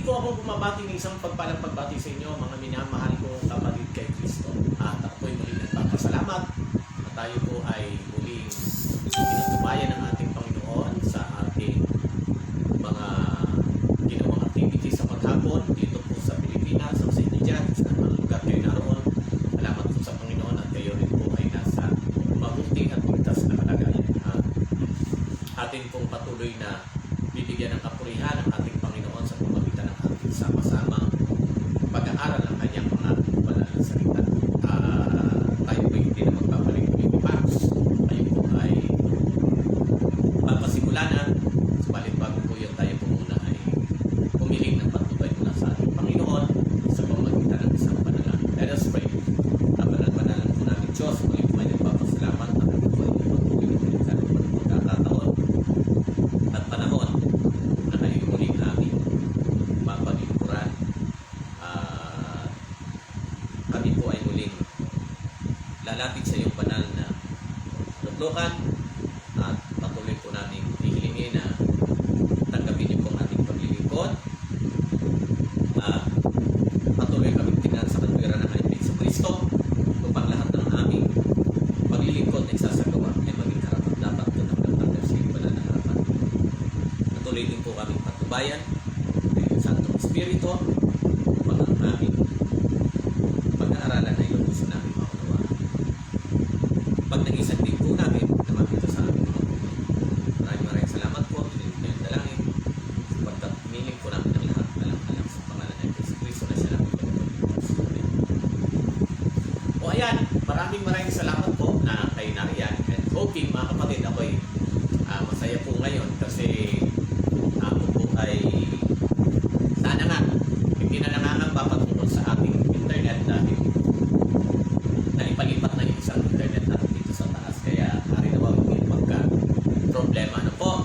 po akong bumabati ng isang pagpalang pagbati sa inyo, mga minamahal kong kapatid kay Kristo. At ako po'y muling nagpapasalamat at tayo po ay muling pinatubayan ng ating Panginoon sa ating mga ginawang activities sa maghapon dito po sa Pilipinas, sa inyo dyan, sa mga lugar kayo naroon. Salamat po sa Panginoon at kayo rin po ay nasa mabuti at ligtas na kalagayan. At atin pong patuloy na bibigyan ng kapurihan ng ating Panginoon sa pamamagitan ng ating sama-sama pag-aaral ng kanyang mga banal na salita. Tayo po hindi na magpapalik-ulit pa. Tayo po ay papasimulan na. Subalit bago po yun, tayo po muna ay humiling ng patnubay mula sa ating Panginoon sa pamamagitan ng isang panalangin. Let us pray. Banal-banalan po natin Diyos, muli po ay nagpapasalamat na kami po ay patuloy na pinagkaroon po ng pagkakataon at panahon na kayo muling aming mapaglingkuran. Kami po ay muling lalapit sa iyong banal na luklukan at patuloy po namin hihilingin na tanggapin niyo po ang ating paglilingkod. Patuloy kami tingnan sa katwiran ng ating sa Kristo upang lahat ng aming paglilingkod na isasagawa ay maging karapat-dapat doon ang nagtanggal sa iyong banal na harapan. Patuloy din po kaming patubayan ng Santong Espiritu upang ang aming pag-aaralan ay lubos namin maunawa. Pag nag-isang din po namin na makita sa aming mga puno. Maraming salamat po. Pinilig na yung dalangin. Sapagkat miling po namin ang lahat alang-alang sa pangalan ng Kristo na siya namin pagpapalipas. O ayan, maraming salamat po na kay Narian and hoping mga kapatid ako'y masaya po ngayon kasi ako po ay sana nga hindi na nangangamba patungkol sa ating internet dahil naipalipat na yung isang internet natin dito sa taas kaya hari na hindi magka-problema na po.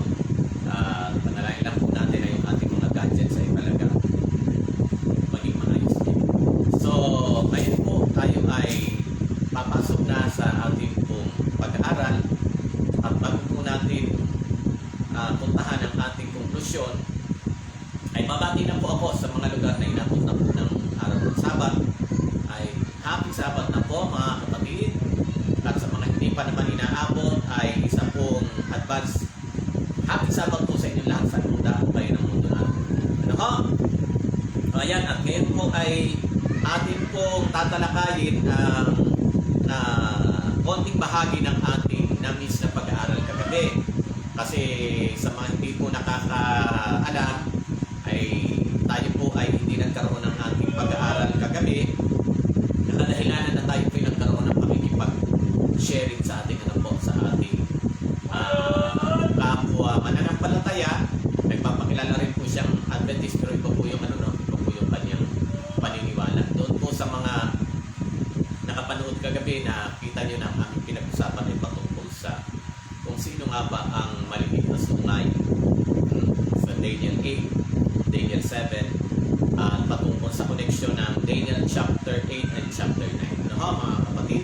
Panalangin lang po natin na yung ating mga gadgets ay talaga maging maayos din. So, ngayon po tayo ay papasok na sa ating pong pag-aaral at bago po natin puntahan ang ating konklusyon ay babati na po ako sa mga lugar na inapunta po ng araw ng Sabat ay happy Sabat na po mga kapatid at sa mga hindi pa naman inaabot ay isa pong advance happy Sabat po sa inyo lahat sa mundo kayo ng mundo natin. Ano ho? Ayan, at ngayon po ay atin pong tatalakayin ang konting bahagi ng ating na-miss na pag-aaral kagabi. Kasi sa mga hindi po nakakaalam ay tayo po ay hindi nagkaroon ng ating pag-aaral kagabi. Nakadahilanan na tayo po ay nagkaroon ng pakikipag-sharing sa ating sa ating kapwa mananampalataya. Nagpapakilala rin po siyang Adventist pero iba po yung iba po yung kanyang paniniwala. Doon po sa mga nakapanood kagabi na kita nyo na ang aming pinag-usapan ay patungkol sa kung sino nga ba ang malimit na sungay sa Daniel 8, Daniel 7 at patungkol sa connection ng Daniel chapter 8 and chapter 9. Ano ho mga kapatid?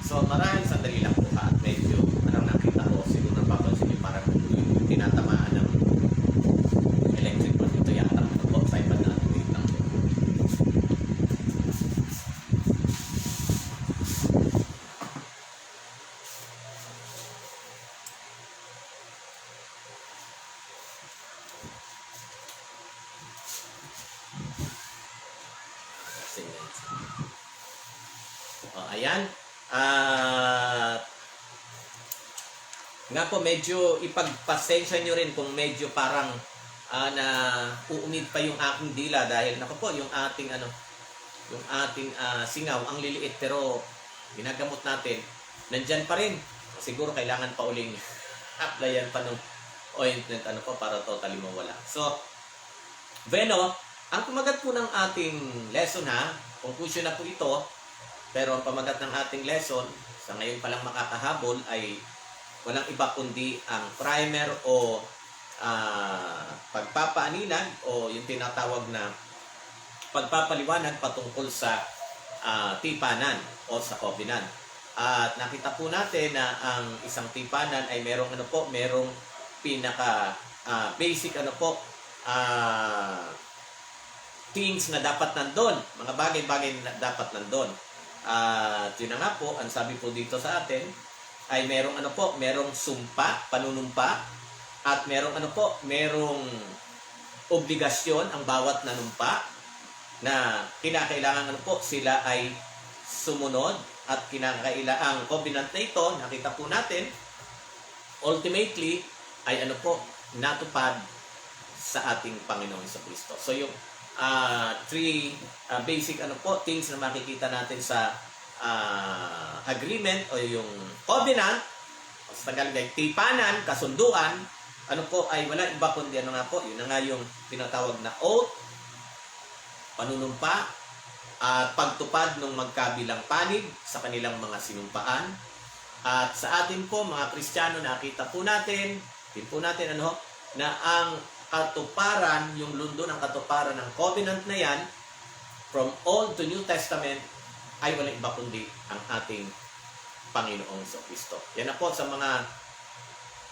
So maraming sandali lang po at medyo nakita ko siguro napapansin nyo parang tinatamaan ng electric pan ito yata po sa iba natin dito lang po. Ayan. Nga po, medyo ipagpasensya nyo rin kung medyo parang na uumid pa yung aking dila dahil nako po, yung ating singaw, ang liliit pero ginagamot natin, nandyan pa rin. Siguro kailangan pa uling applyan pa ng ointment para totally mawala. So, Veno, ang pamagat po ng ating lesson conclusion na po ito. Pero ang pamagat ng ating lesson, sa ngayon palang makakahabol, ay walang iba kundi ang primer o pagpapaanilan o yung tinatawag na pagpapaliwanag patungkol sa tipanan o sa covenant. At nakita po natin na ang isang tipanan ay merong pinaka basic things na dapat nandun, mga bagay-bagay na dapat nandun. At yun na nga po, ang sabi po dito sa atin, ay merong merong sumpa, panunumpa, at merong obligasyon ang bawat nanumpa na kinakailangan sila ay sumunod at kinakailangan ang covenant na ito, nakita po natin, ultimately ay natupad sa ating Panginoong Jesucristo. So yung three basic things na makikita natin sa agreement o yung covenant, sa Tagalog ay tipanan, kasunduan, ay wala iba kundi yun na nga yung tinatawag na oath, panunumpa, at pagtupad ng magkabilang panig sa kanilang mga sinumpaan. At sa atin po, mga Kristiyano, nakita po natin, na ang katuparan, yung lundo ng katuparan ng covenant na yan, from Old to New Testament, ay wala iba kundi ang ating Panginoong Jesucristo. Yan na po sa mga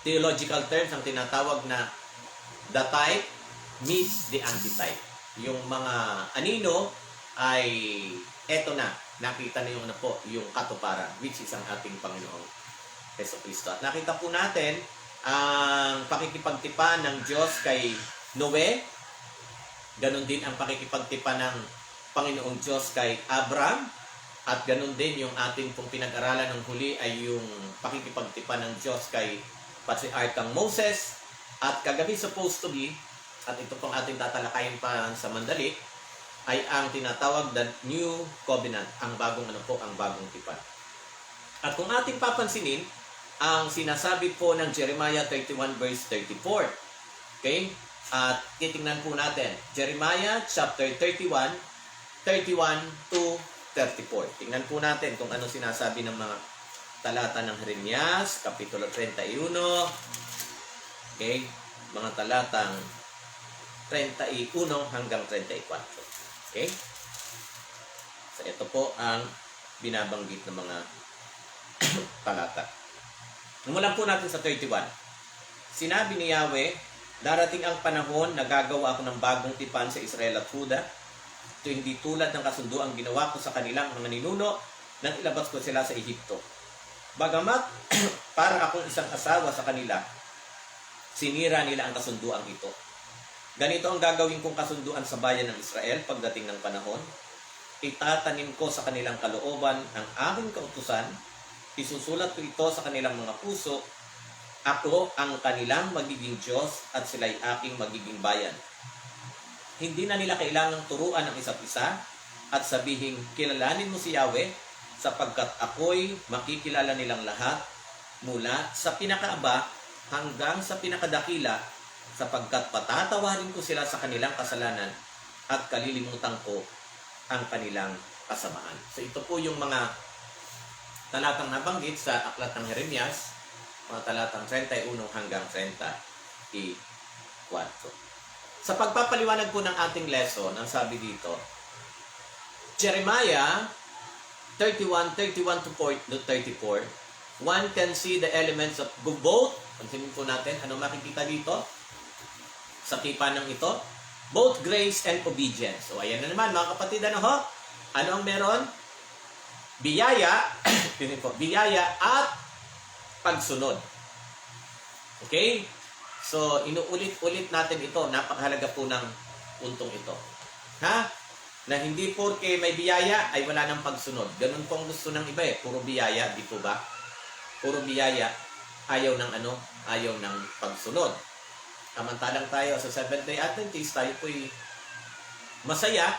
theological terms ang tinatawag na the type meets the antitype. Yung mga anino ay eto na, nakita na yung katuparan, which is ang ating Panginoong Jesucristo. At nakita po natin ang pakikipagtipan ng Diyos kay Noe, ganun din ang pakikipagtipan ng Panginoong Diyos kay Abraham, at ganun din yung ating pong pinag-aralan ng huli ay yung pakikipagtipan ng Diyos kay Patriarchang Moses, at kagabi supposed to be, at ito pong ating tatalakayin pa sa mandali, ay ang tinatawag na New Covenant, ang bagong ang bagong tipan. At kung ating papansinin, ang sinasabi po ng Jeremiah 31 verse 34. Okay? At titingnan po natin. Jeremiah chapter 31, 31 to 34. Tingnan po natin kung ano sinasabi ng mga talata ng Jeremias, kapitulo 31. Okay? Mga talatang 31 hanggang 34. Okay? So ito po ang binabanggit ng mga talata. Numulan po natin sa 31. Sinabi ni Yahweh, darating ang panahon na gagawa ako ng bagong tipan sa Israel at Juda. Ito hindi tulad ng kasunduang ginawa ko sa kanilang mga ninuno nang ilabas ko sila sa Ehipto. Bagamat para akong isang asawa sa kanila, sinira nila ang kasunduang ito. Ganito ang gagawin kong kasunduan sa bayan ng Israel pagdating ng panahon. Itatanim ko sa kanilang kalooban ang aking kautusan. Isusulat ko ito sa kanilang mga puso. Ako ang kanilang magiging Diyos at sila'y aking magiging bayan. Hindi na nila kailangang turuan ang isa't isa at sabihing, kilalanin mo si Yahweh sapagkat ako'y makikilala nilang lahat mula sa pinakaaba hanggang sa pinakadakila sapagkat patatawarin ko sila sa kanilang kasalanan at kalilimutan ko ang kanilang kasamaan. So ito po yung mga talatang nabanggit sa aklat ng Jeremias, mga talatang 31 hanggang 34. Sa pagpapaliwanag po ng ating lesson, ang sabi dito, Jeremiah 31 to 34, one can see the elements of both. Pansinin po natin, ano makikita dito? Sa tipanang ito, both grace and obedience. So ayan na naman mga kapatid, ano ang meron? Biyaya, biyaya at pagsunod. Okay? So, inuulit-ulit natin ito. Napakahalaga po ng puntong ito. Na hindi porke may biyaya ay wala ng pagsunod. Ganun pong gusto ng iba Puro biyaya, di po ba? Puro biyaya, ayaw ng pagsunod. Samantalang tayo sa Seventh-day Adventist, tayo po'y masaya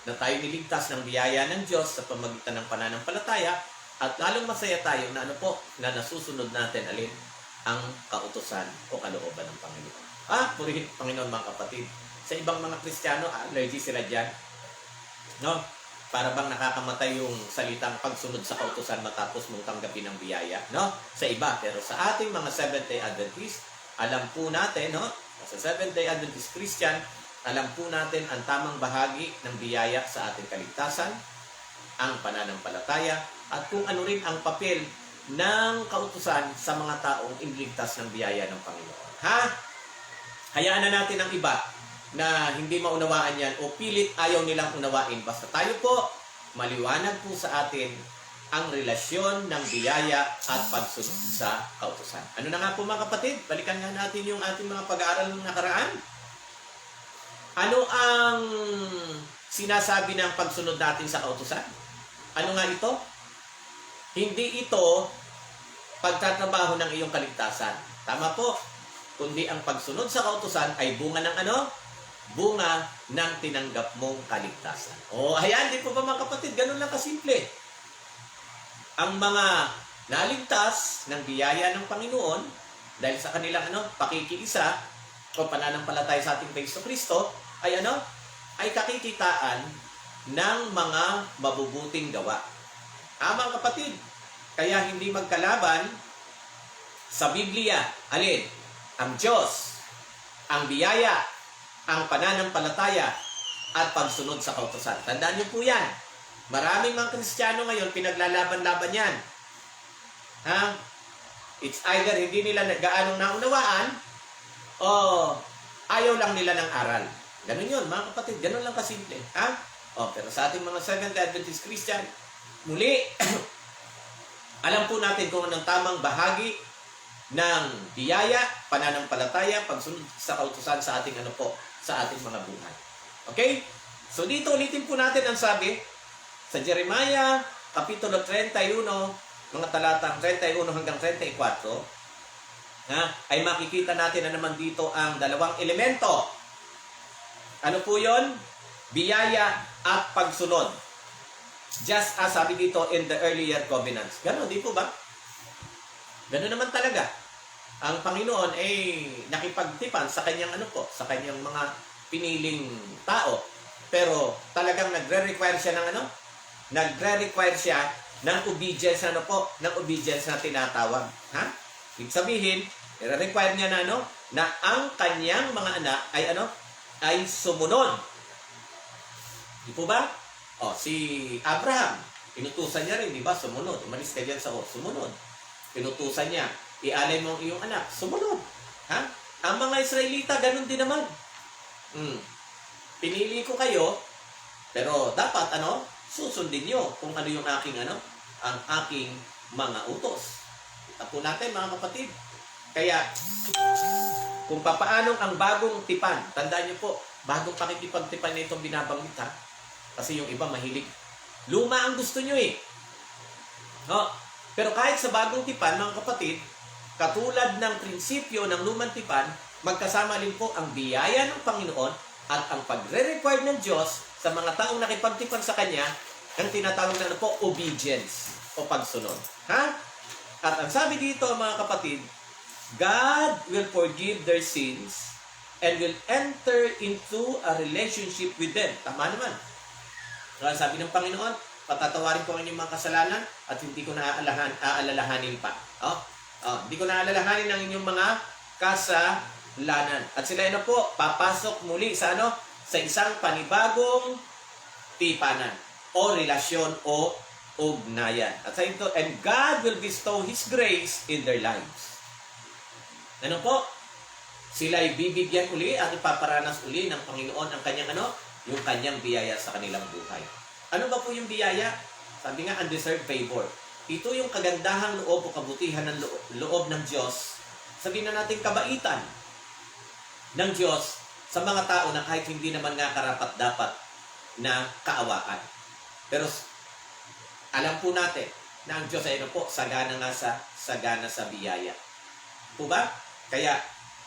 na tayo niligtas ng biyaya ng Diyos sa pamamagitan ng pananampalataya, at lalong masaya tayo na nasusunod natin ang kautusan o kalooban ng Panginoon. Purihin Panginoon mga kapatid. Sa ibang mga Kristiyano, allergy sila dyan. No? Para bang nakakamatay yung salitang pagsunod sa kautusan matapos mong tanggapin ang biyaya. No? Sa iba. Pero sa ating mga Seventh-day Adventist, alam po natin, sa Seventh-day Adventist Christian, alam po natin ang tamang bahagi ng biyaya sa ating kaligtasan, ang pananampalataya, at kung ano rin ang papel ng kautusan sa mga taong iniligtas ng biyaya ng Panginoon. Hayaan na natin ang iba na hindi maunawaan yan o pilit ayaw nilang unawain. Basta tayo po, maliwanag po sa atin ang relasyon ng biyaya at pagsunod sa kautusan. Ano na nga po mga kapatid? Balikan nga natin yung ating mga pag-aaral ng nakaraan. Ano ang sinasabi ng pagsunod natin sa kautusan? Ano nga ito? Hindi ito pagtatrabaho ng iyong kaligtasan. Tama po. Kundi ang pagsunod sa kautusan ay bunga ng ano? Bunga ng tinanggap mong kaligtasan. O, ayan, di po ba mga kapatid? Ganun lang kasimple. Ang mga naligtas ng biyaya ng Panginoon dahil sa kanilang pakikiisa o pananampalataya sa ating Kristo ay ay kakikitaan ng mga mabubuting gawa. Mga kapatid, kaya hindi magkalaban sa Biblia, alin? Ang Diyos, ang biyaya, ang pananampalataya at pagsunod sa kautusan. Tandaan niyo po yan. Maraming mga Kristiyano ngayon, pinaglalaban-laban yan. It's either hindi nila gaanong naunawaan o ayaw lang nila ng aral. Ganun yun, mga kapatid. Ganun lang kasimple. Pero sa ating mga Seventh-day Adventist Christian, muli, alam po natin kung anong tamang bahagi ng biyaya, pananampalataya, pagsunod sa kautusan sa ating sa ating mga buhay. Okay? So dito ulitin po natin ang sabi sa Jeremiah, Kapitulo 31, mga talatang 31 hanggang 34, ay makikita natin na naman dito ang dalawang elemento. Ano po yun? Biyaya at pagsunod. Just as sabi dito in the earlier covenants. Ganon, di po ba? Ganon naman talaga. Ang Panginoon ay nakipagtipan sa kanyang sa kanyang mga piniling tao. Pero talagang nagre-require siya ng nagre-require siya ng obedience ng obedience na tinatawag. Ibig sabihin, i-require niya na na ang kanyang mga anak ay ay sumunod. Di po ba? Si Abraham, inutusan niya rin, di ba? Sumunod. Umalis ka dyan sa sumunod. Inutusan niya, ialay mo ang iyong anak. Sumunod. Ang mga Israelita, ganun din naman. Pinili ko kayo, pero dapat susundin nyo kung ano yung aking ang aking mga utos. Kita po natin mga kapatid. Kaya, kung papaanong ang bagong tipan, tandaan nyo po, bagong pakikipagtipan na itong binabanggit kasi yung iba mahilig. Luma ang gusto nyo Pero kahit sa bagong tipan, mga kapatid, katulad ng prinsipyo ng lumang tipan, magkasama rin po ang biyaya ng Panginoon at ang pagre-require ng Diyos sa mga taong nakipagtipan sa Kanya, ang tinatawag na obedience o pagsunod. At ang sabi dito, mga kapatid, God will forgive their sins and will enter into a relationship with them. Tama naman. Sabi ng Panginoon, patatawarin ko ang inyong mga kasalanan at hindi ko na aalalahanin pa. Hindi ko na aalalahanin ang inyong mga kasalanan. At sila papasok muli sa sa isang panibagong tipanan o relasyon o ugnayan. At sa ito, and God will bestow His grace in their lives. Sila'y bibigyan uli at ipaparanas uli ng Panginoon ang kanyang yung kanyang biyaya sa kanilang buhay. Ano ba po yung biyaya? Sabi nga, undeserved favor. Ito yung kagandahang loob o kabutihan ng loob ng Diyos. Sabihin na natin kabaitan ng Diyos sa mga tao na kahit hindi naman nga karapat-dapat na kaawaan. Pero alam po natin na ang Diyos ay sagana sa biyaya. Po ba? Kaya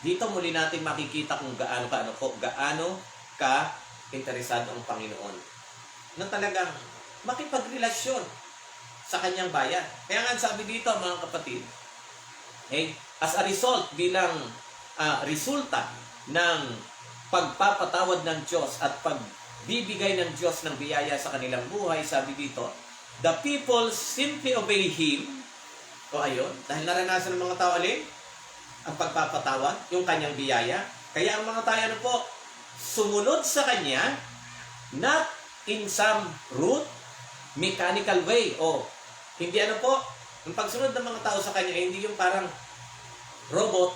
dito muli natin makikita kung gaano ka interesado ang Panginoon na talagang makipagrelasyon sa kanyang bayan. Kaya nga sabi dito mga kapatid, as a result, bilang resulta ng pagpapatawad ng Diyos at pagbibigay ng Diyos ng biyaya sa kanilang buhay, sabi dito, the people simply obey Him. Dahil naranasan ng mga tao ang pagpapatawad, yung kanyang biyaya. Kaya ang mga tayo sumunod sa Kanya, not in some rude, mechanical way. Hindi yung pagsunod ng mga tao sa Kanya, hindi yung parang robot,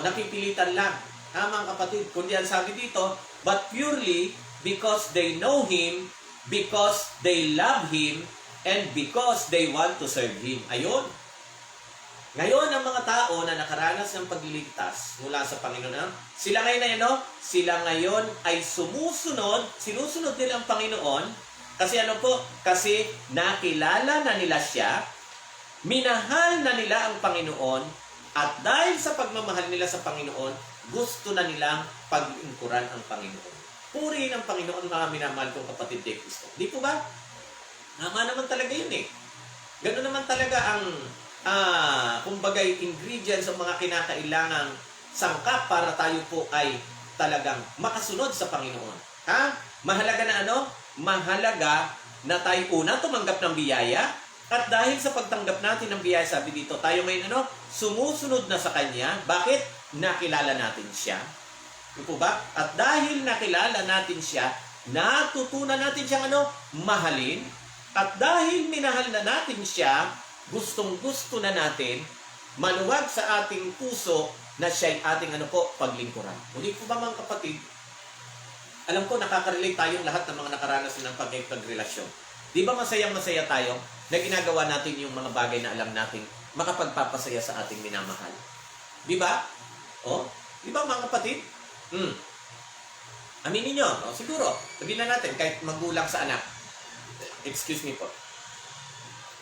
napipilitan lang. Mga kapatid, kundi ang sabi dito, but purely because they know Him, because they love Him, and because they want to serve Him. Ayun. Ngayon, ang mga tao na nakaranas ng pagliligtas mula sa Panginoon, sila ngayon ay ano? Sila ngayon ay sinusunod nila ang Panginoon, kasi ano po? Kasi nakilala na nila siya, minahal na nila ang Panginoon, at dahil sa pagmamahal nila sa Panginoon, gusto na nilang paglingkuran ang Panginoon. Purihin ang Panginoon, mga minamahal kong kapatid de Cristo. Di po ba? Tama naman talaga yun eh. Ganoon naman talaga ang kumbagay ingredients o mga kinakailangang sangkap para tayo po ay talagang makasunod sa Panginoon. Mahalaga na ano? Mahalaga na tayo una tumanggap ng biyaya, at dahil sa pagtanggap natin ng biyaya, sabi dito, tayo ngayon ano? Sumusunod na sa Kanya. Bakit? Nakilala natin siya. Di po ba? At dahil nakilala natin siya, natutunan natin siyang ano? Mahalin. At dahil minahal na natin siya, gustong-gusto na natin, maluwag sa ating puso na siya'y ating ano po, paglingkuran. Muli po ba mga kapatid, alam ko nakaka-relate tayong lahat ng mga nakaranas ng pagrelasyon. Di ba masayang-masaya tayo na ginagawa natin yung mga bagay na alam natin makapagpapasaya sa ating minamahal? Di ba? Di ba mga kapatid? Aminin nyo, siguro, sabihin na natin, kahit magulang sa anak. Excuse me po.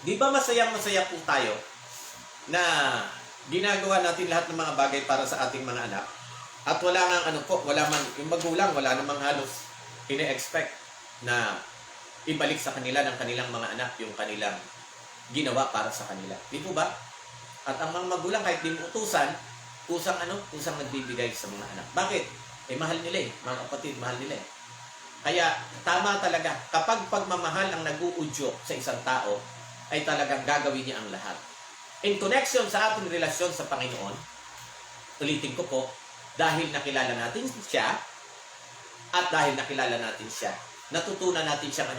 Di ba masayang-masaya po tayo na ginagawa natin lahat ng mga bagay para sa ating mga anak, at wala nga wala man, yung magulang, wala namang halos ine-expect na ibalik sa kanila ng kanilang mga anak yung kanilang ginawa para sa kanila. Di po ba? At ang mga magulang, kahit di mo utusan, kusang nagbibigay sa mga anak. Bakit? Mahal nila eh. Mga kapatid, mahal nila eh. Kaya, tama talaga, kapag pagmamahal ang nag-uudyok sa isang tao, ay talagang gagawin niya ang lahat. In connection sa ating relasyon sa Panginoon, ulitin ko po, dahil nakilala natin siya, at dahil nakilala natin siya, natutunan natin siyang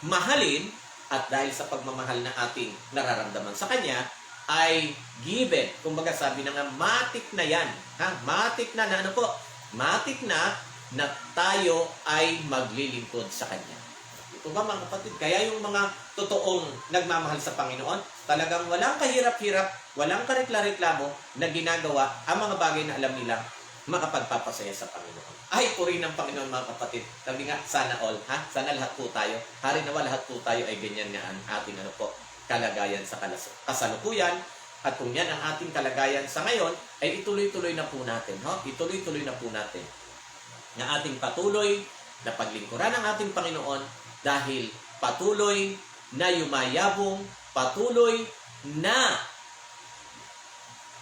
mahalin, at dahil sa pagmamahal na ating nararamdaman sa Kanya, ay given. Kumbaga sabi na nga, matik na yan. Matik na matik na tayo ay maglilingkod sa Kanya. Ito ba mga kapatid? Kaya yung mga totoong nagmamahal sa Panginoon, talagang walang kahirap-hirap, walang karekla-reklamo na ginagawa ang mga bagay na alam nila makapagpapasaya sa Panginoon. Ay, purihin ng Panginoon mga kapatid. Sabi nga, sana all, sana lahat po tayo. Hari nawa lahat po tayo ay ganyan nga ang ating kalagayan sa kasalukuyan. At kung yan ang ating kalagayan sa ngayon, ay ituloy-tuloy na po natin. Ituloy-tuloy na po natin na ating patuloy na paglingkuran ng ating Panginoon, dahil patuloy na yumayabong, patuloy na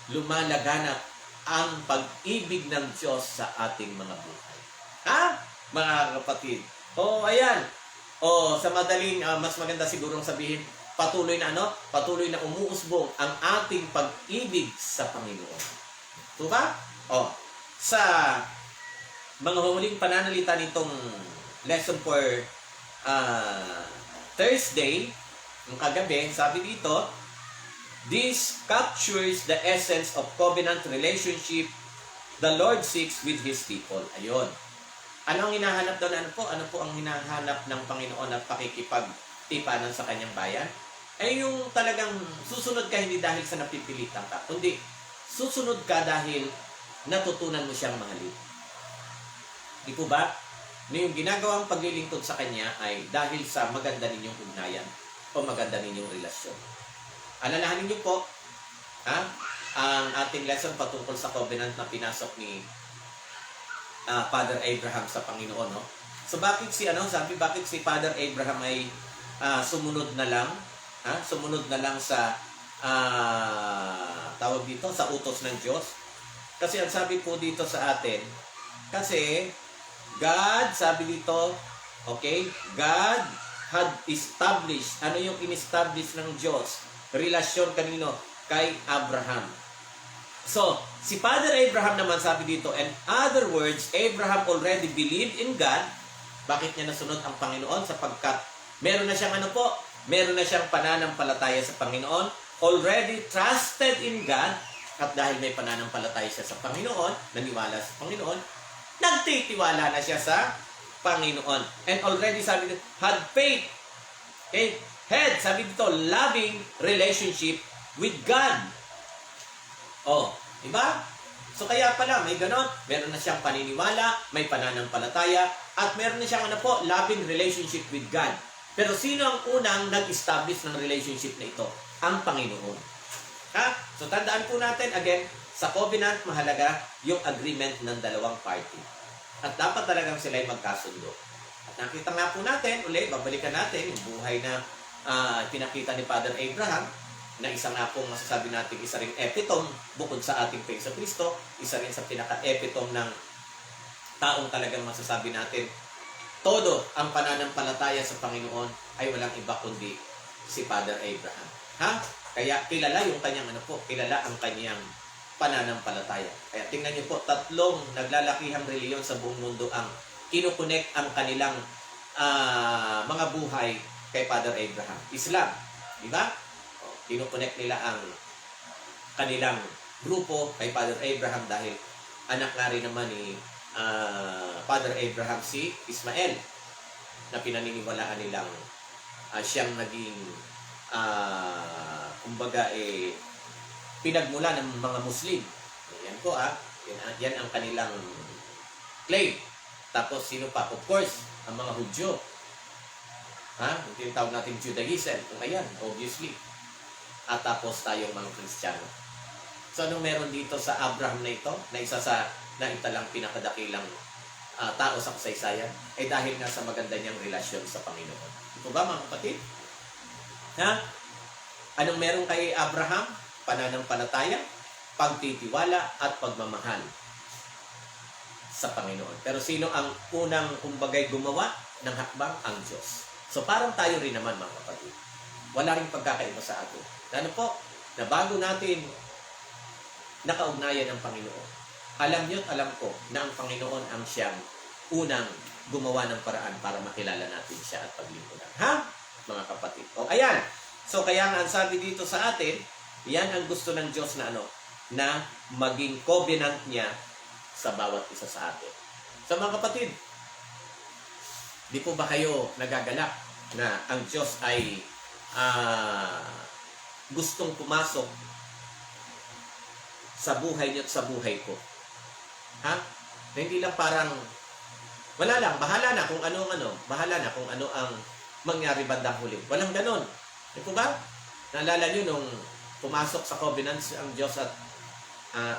lumalaganap ang pag-ibig ng Diyos sa ating mga buhay. Mga kapatid? Ayan. Sa madaling, mas maganda sigurong sabihin, patuloy na umuusbong ang ating pag-ibig sa Panginoon. Ito ba? Sa mga huling pananalita nitong lesson for Thursday, ng kagabi, sabi dito, this captures the essence of covenant relationship the Lord seeks with His people. Ayun. Ano ang hinahanap doon? Ano po ang hinahanap ng Panginoon at pakikipagtipanan sa Kanyang bayan? Ay yung talagang susunod ka hindi dahil sa napipilitan ka, kundi susunod ka dahil natutunan mo siyang mahalin. Di po ba? Yung ginagawang paglilingkod sa Kanya ay dahil sa maganda ninyong ugnayan o maganda ninyong relasyon. Alalahanin niyo po, ang ating lesson patungkol sa covenant na pinasok ni Father Abraham sa Panginoon. So bakit bakit si Father Abraham ay sumunod na lang sa tawag dito, sa utos ng Diyos? Kasi ang sabi po dito sa atin, kasi God, sabi dito, God had established, ano yung in-establish ng Diyos? Relasyon kanino? Kay Abraham. So, si Father Abraham naman sabi dito, in other words, Abraham already believed in God. Bakit niya nasunod ang Panginoon? Sapagkat meron na siyang meron na siyang pananampalataya sa Panginoon, already trusted in God, At dahil may pananampalataya siya sa Panginoon, naniwala sa Panginoon, nagtitiwala na siya sa Panginoon. And already sabi dito, had faith. Okay? Had, sabi dito, loving relationship with God. Oh, diba? So kaya pala, may ganon. Meron na siyang paniniwala, may pananampalataya, at meron na siyang loving relationship with God. Pero sino ang unang nag-establish ng relationship na ito? Ang Panginoon. Ha? So tandaan po natin, again, sa covenant, mahalaga yung agreement ng dalawang party. At dapat talagang sila ay magkasundo. At nakita nga po natin, ulit, babalikan natin yung buhay na pinakita ni Father Abraham, na isa nga pong masasabi natin, isa ring epitome bukod sa ating faith sa Kristo, isa rin sa pinaka-epitome ng taong talagang masasabi natin, todo ang pananampalataya sa Panginoon ay walang iba kundi si Father Abraham. Ha? Kaya kilala yung kanyang kilala ang kanyang pananampalataya. Kaya tingnan niyo po, tatlong naglalakihang reliyon sa buong mundo ang kinukonek ang kanilang mga buhay kay Father Abraham. Islam, di ba? Kinukonek nila ang kanilang grupo kay Father Abraham dahil anak nga rin naman ni Father Abraham si Ismael na pinaniniwalaan nilang siyang naging kumbaga pinagmula ng mga Muslim. Yan po yan ang kanilang claim. Tapos sino pa? Of course, ang mga Hudyo. Yung tinatawag natin Judaism. Ayan, obviously. At tapos tayong mga Kristiyano. So anong meron dito sa Abraham na ito? Na isa sa naitalang pinakadakilang tao sa kasaysayan? Ay dahil nga sa maganda niyang relasyon sa Panginoon. Ito ba mga kapatid? Anong meron kay Abraham? Pananampalataya, pagtitiwala, at pagmamahal sa Panginoon. Pero sino ang unang kumbagay gumawa ng hakbang? Ang Diyos. So parang tayo rin naman mga kapatid. Wala rin pagkakaiba sa atin. Ano po, na bago natin nakaugnayan ng Panginoon, alam niyo at alam ko na ang Panginoon ang siyang unang gumawa ng paraan para makilala natin siya at paglingkuran. Ha? Mga kapatid. O ayan. So kaya nga ang sabi dito sa atin, yan ang gusto ng Diyos na na maging covenant niya sa bawat isa sa atin. So mga kapatid, di po ba kayo nagagalak na ang Diyos ay gustong pumasok sa buhay niyo at sa buhay ko? Ha? Na hindi lang parang wala lang, bahala na kung bahala na kung ano ang mangyari bandang huli. Walang ganon. Di po ba? Naalala niyo nung pumasok sa covenants ang Diyos at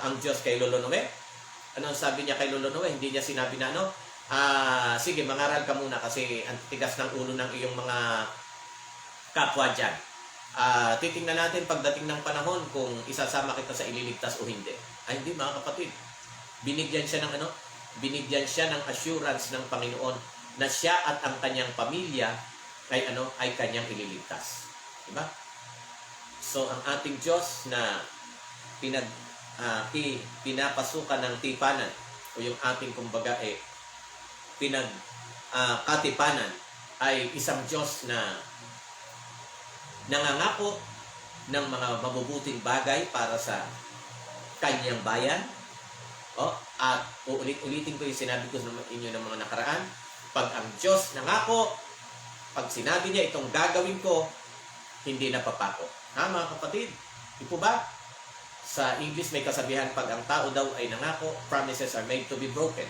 ang Diyos kay Lolo Noe? Ano sabi niya kay Lolo Noe? Hindi niya sinabi na sige, mangaral ka muna kasi ang tigas ng ulo ng iyong mga kapwa dyan. Titingnan natin pagdating ng panahon kung isasama kita sa ililigtas o hindi. Ay hindi mga kapatid. Binigyan siya ng binigyan siya ng assurance ng Panginoon na siya at ang kanyang pamilya ay kanyang ililigtas. Diba? So, ang ating Diyos na pinapasukan ng tipanan o yung ating kumbaga katipanan ay isang Diyos na nangangako ng mga mabubuting bagay para sa kanyang bayan. At uulit-ulitin ko yung sinabi ko sa inyo ng mga nakaraan. Pag ang Diyos nangako, pag sinabi niya itong gagawin ko, hindi napapako. Ha mga kapatid? Di po ba? Sa English may kasabihan, pag ang tao daw ay nangako, promises are made to be broken.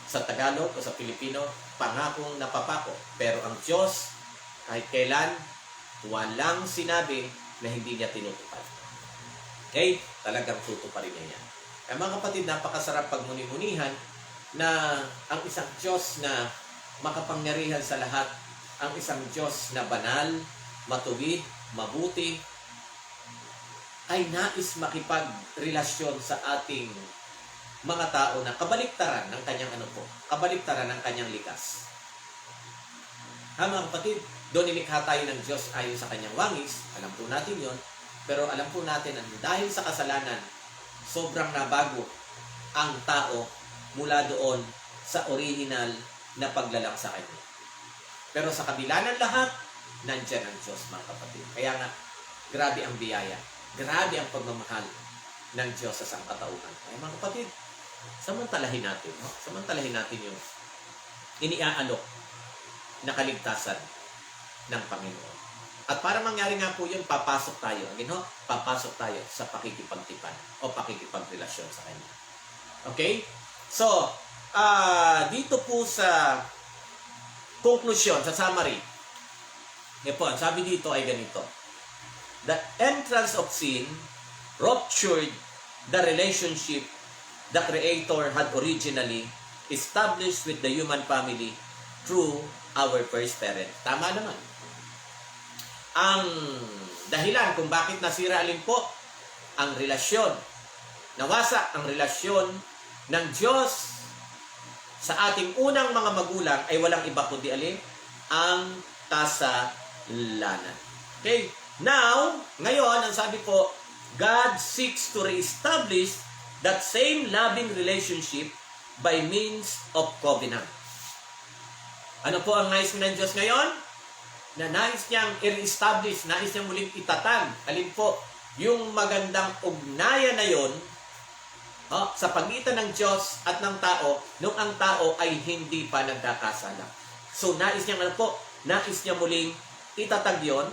Sa Tagalog o sa Pilipino, pangakong napapako. Pero ang Diyos, kahit kailan, walang sinabi na hindi niya tinutupad. Okay? Talagang tutuparin niya yan. Kaya mga kapatid, napakasarap pagmuni-munihan na ang isang Diyos na makapangyarihan sa lahat, ang isang Diyos na banal, matuwid, mabuti, ay nais makipagrelasyon sa ating mga tao na kabaliktaran ng kanyang kabaliktaran ng kanyang likas. Ha mga kapatid, doon inikha tayo ng Diyos ayon sa kanyang wangis, alam po natin yon, pero alam po natin na dahil sa kasalanan, sobrang nabago ang tao mula doon sa original na paglalang sa kanya. Pero sa kabila ng lahat, nandyan ang Diyos mga kapatid. Kaya nga, grabe ang biyaya. Grabe ang pagmamahal ng Diyos sa sangkatauhan. Ay mga kapatid, samantalahin natin, no? Samantalahin natin yung iniaalok na kaligtasan ng Panginoon. At para mangyari nga po yun, papasok tayo. Again, no? Papasok tayo sa pakikipagtipan o pakikipagrelasyon sa Kanya. Okay? So, dito po sa conclusion, sa summary, po, sabi dito ay ganito. The entrance of sin ruptured the relationship the Creator had originally established with the human family through our first parent. Tama naman. Ang dahilan kung bakit nasira alin po ang relasyon, nawasak ang relasyon ng Diyos sa ating unang mga magulang ay walang iba kundi alin? Ang kasalanan. Okay? Now, ngayon, ang sabi po, God seeks to reestablish that same loving relationship by means of covenant. Ano po ang nais ng Diyos ngayon? Na nais niyang i-reestablish, nais niyang muling itatag. Alin po, yung magandang ugnayan na yon sa pagitan ng Diyos at ng tao, nung ang tao ay hindi pa nagkakasala. So, nais niyang nais niya muling itatag yon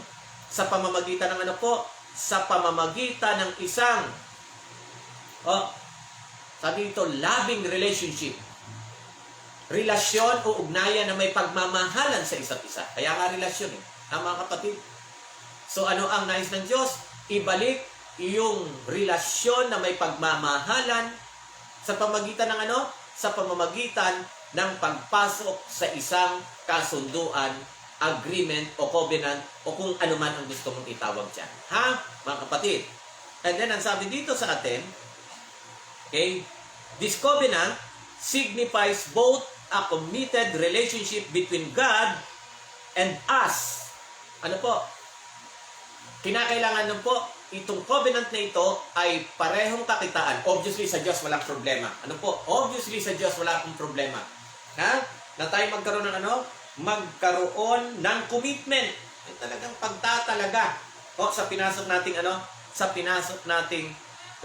sa pamamagitan ng sa pamamagitan ng isang sabi dito, loving relationship. Relasyon o ugnayan na may pagmamahalan sa isa't isa. Kaya nga relasyon mga kapatid. So ano ang nais ng Diyos? Ibalik yung relasyon na may pagmamahalan sa pamamagitan ng sa pamamagitan ng pagpasok sa isang kasunduan, agreement o covenant o kung ano man ang gusto mong itawag dyan. Ha? Mga kapatid. And then, ang sabi dito sa atin, okay, this covenant signifies both a committed relationship between God and us. Ano po? Kinakailangan po, itong covenant na ito ay parehong kakitaan. Obviously, sa Diyos walang problema. Ano po? Obviously, sa Diyos wala akong problema. Ha? Na tayo magkaroon ng magkaroon ng commitment. Ay talagang pagtatalaga sa pinasok nating sa pinasok nating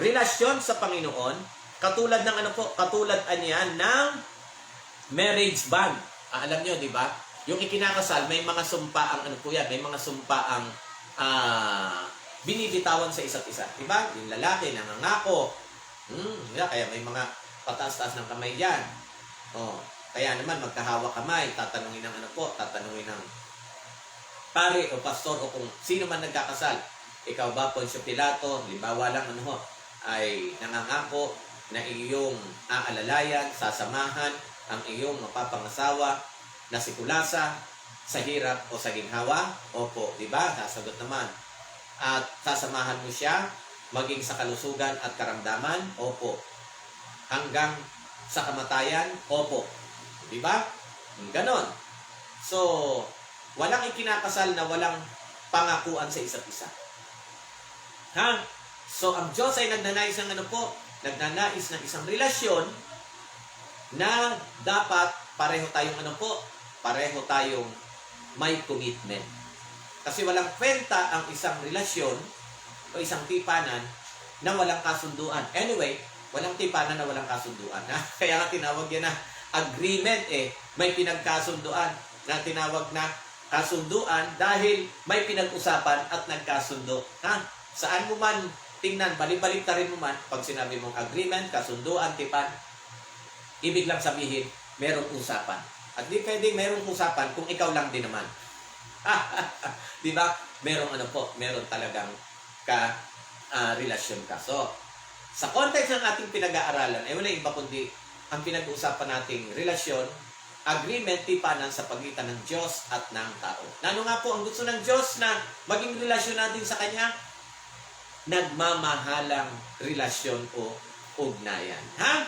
relasyon sa Panginoon, katulad ng katulad niyan ng marriage bond. Alam niyo, di ba? Yung ikinakasal, may mga sumpaang may mga sumpaang binibitawan sa isa't isa. Di ba? Yung lalaki nangangako. Kaya may mga pataas-taas ng kamay diyan. Kaya naman magkahawak kamay, tatanungin ng tatanungin ng pare o pastor o kung sino man nagkakasal. Ikaw ba, Poncio Pilato, halimbawa lang ay nangangako na iyong aalalayan, sasamahan ang iyong mapapangasawa na si Kulasa sa hirap o sa ginhawa? Opo, di ba? Sasagot naman. At sasamahan mo siya maging sa kalusugan at karamdaman? Opo. Hanggang sa kamatayan? Opo. Di ba? Ganon. So, walang ikinakasal na walang pangakuan sa isa't isa. Ha? So, ang Diyos ay nagnanais ng nagnanais ng isang relasyon na dapat pareho tayong pareho tayong may commitment. Kasi walang kwenta ang isang relasyon o isang tipanan na walang kasunduan. Anyway, walang tipanan na walang kasunduan. Ha? Kaya nga tinawag yan na agreement may pinagkasunduan na tinawag na kasunduan dahil may pinag-usapan at nagkasundo. Ha? Saan mo man tingnan, balik-balik ta rin mo man, pag sinabi mong agreement, kasunduan, tipan, ibig lang sabihin, merong usapan. At di pwedeng merong usapan kung ikaw lang din naman. Di ba? Merong meron talagang relasyon ka. So, sa context ng ating pinag-aaralan, ay wala iba kundi ang pinag-uusapan nating relasyon, agreement, tipanan sa pagitan ng Diyos at ng tao. Ano nga po ang gusto ng Diyos na maging relasyon natin sa Kanya? Nagmamahalang relasyon o ugnayan. Ha?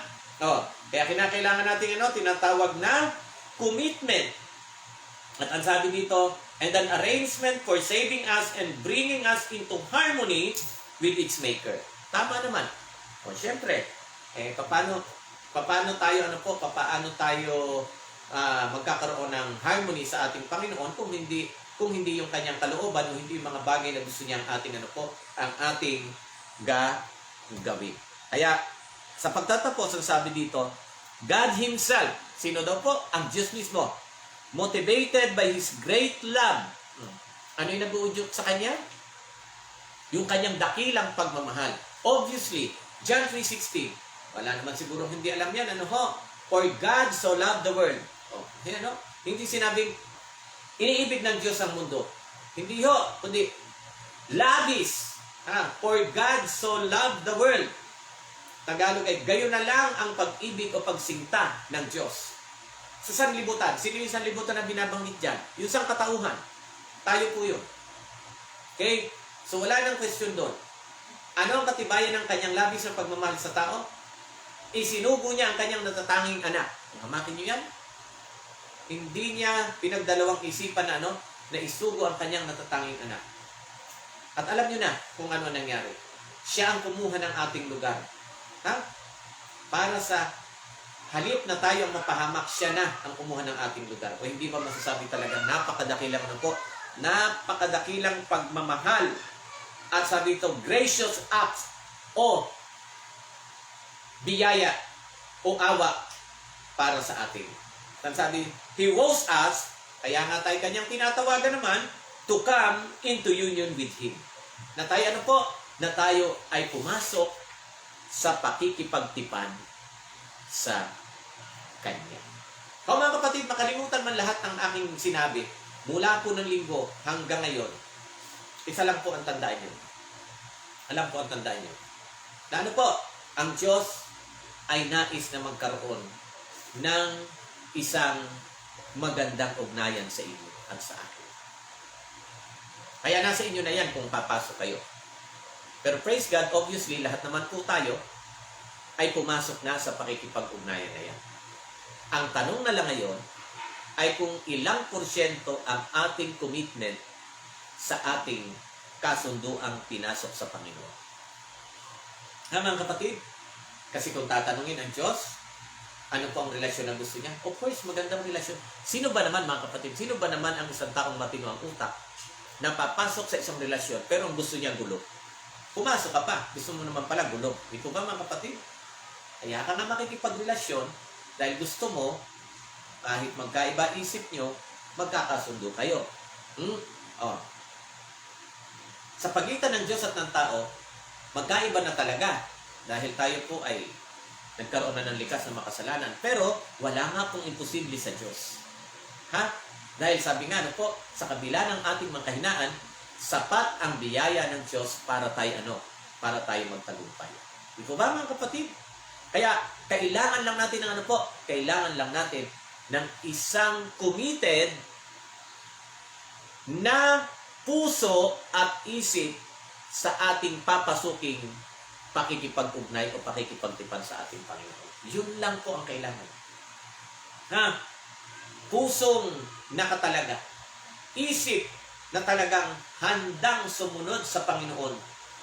Kaya kinakailangan natin tinatawag na commitment. At ang sabi dito, and an arrangement for saving us and bringing us into harmony with its maker. Tama naman. Siyempre, paano tayo magkakaroon ng harmony sa ating Panginoon kung hindi yung kanyang kalooban o hindi yung mga bagay na gusto niya ang ating ang ating gawin. Kaya, sa pagtatapos, ang sabi dito, God Himself, sino daw po? Ang Diyos mismo. Motivated by His great love. Ano yung nag-uudyok sa Kanya? Yung Kanyang dakilang pagmamahal. Obviously, John 3:16. Wala naman siguro hindi alam yan. Ano ho? For God so loved the world. Oh, yan, no? Hindi sinabing iniibig ng Diyos ang mundo. Hindi ho, kundi labis. For God so loved the world. Tagalog ay gayon na lang ang pag-ibig o pagsinta ng Diyos. Sa sanlibutan, sino yung sanlibutan na binabanggit dyan? Yung sangkatauhan. Tayo po yun. Okay? So wala nang question doon. Ano ang katibayan ng kanyang labis na pagmamahal sa tao? Isinugo niya ang kanyang natatanging anak. Hamakin niyo yan? Hindi niya pinagdalawang isipan na na isugo ang kanyang natatanging anak. At alam niyo na kung ano nangyari. Siya ang kumuha ng ating lugar. Para sa halip na tayo ang mapahamak, siya na ang kumuha ng ating lugar. O hindi ba masasabi talaga napakadakilang napakadakilang pagmamahal. At sabi ito, gracious act o biyaya o awa para sa atin. At sabi, He woes us, kaya nga tayo kanyang tinatawagan naman, to come into union with Him. Na tayo na tayo ay pumasok sa pakikipagtipan sa Kanya. Mga kapatid, makalimutan man lahat ng aking sinabi, mula po ng linggo hanggang ngayon, isa lang po ang tandaan nyo. Alam po ang tandaan nyo. Na ang Diyos ay nais na magkaroon ng isang magandang ugnayan sa inyo at sa akin. Kaya nasa inyo na yan kung papasok kayo. Pero praise God, obviously, lahat naman po tayo ay pumasok na sa pakikipag-ugnayan na yan. Ang tanong na lang ngayon ay kung ilang porsyento ang ating commitment sa ating kasunduang pinasok sa Panginoon. Mga kapatid, kasi kung tatanungin ang Diyos, ano po ang relasyon na gusto niya? Of course, magandang relasyon. Sino ba naman, mga kapatid, sino ba naman ang isang taong matino ang utak na papasok sa isang relasyon pero ang gusto niya gulo? Pumasok ka pa, gusto mo naman pala gulo. Ito ba, mga kapatid? Kaya ka nga makikipagrelasyon dahil gusto mo, kahit magkaiba isip nyo, magkakasundo kayo. Sa pagitan ng Diyos at ng tao, magkaiba na talaga. Dahil tayo po ay nagkaroon na ng likas na makasalanan. Pero, wala nga pong imposible sa Diyos. Dahil sabi nga sa kabila ng ating mga kahinaan, sapat ang biyaya ng Diyos para tayo para tayo magtagumpay. Di po ba, mga kapatid? Kaya, kailangan lang natin ng kailangan lang natin ng isang committed na puso at isip sa ating papasuking pakikipag-ugnay o pakikipagtipan sa ating Panginoon. Yun lang po ang kailangan. Pusong nakatalaga. Isip na talagang handang sumunod sa Panginoon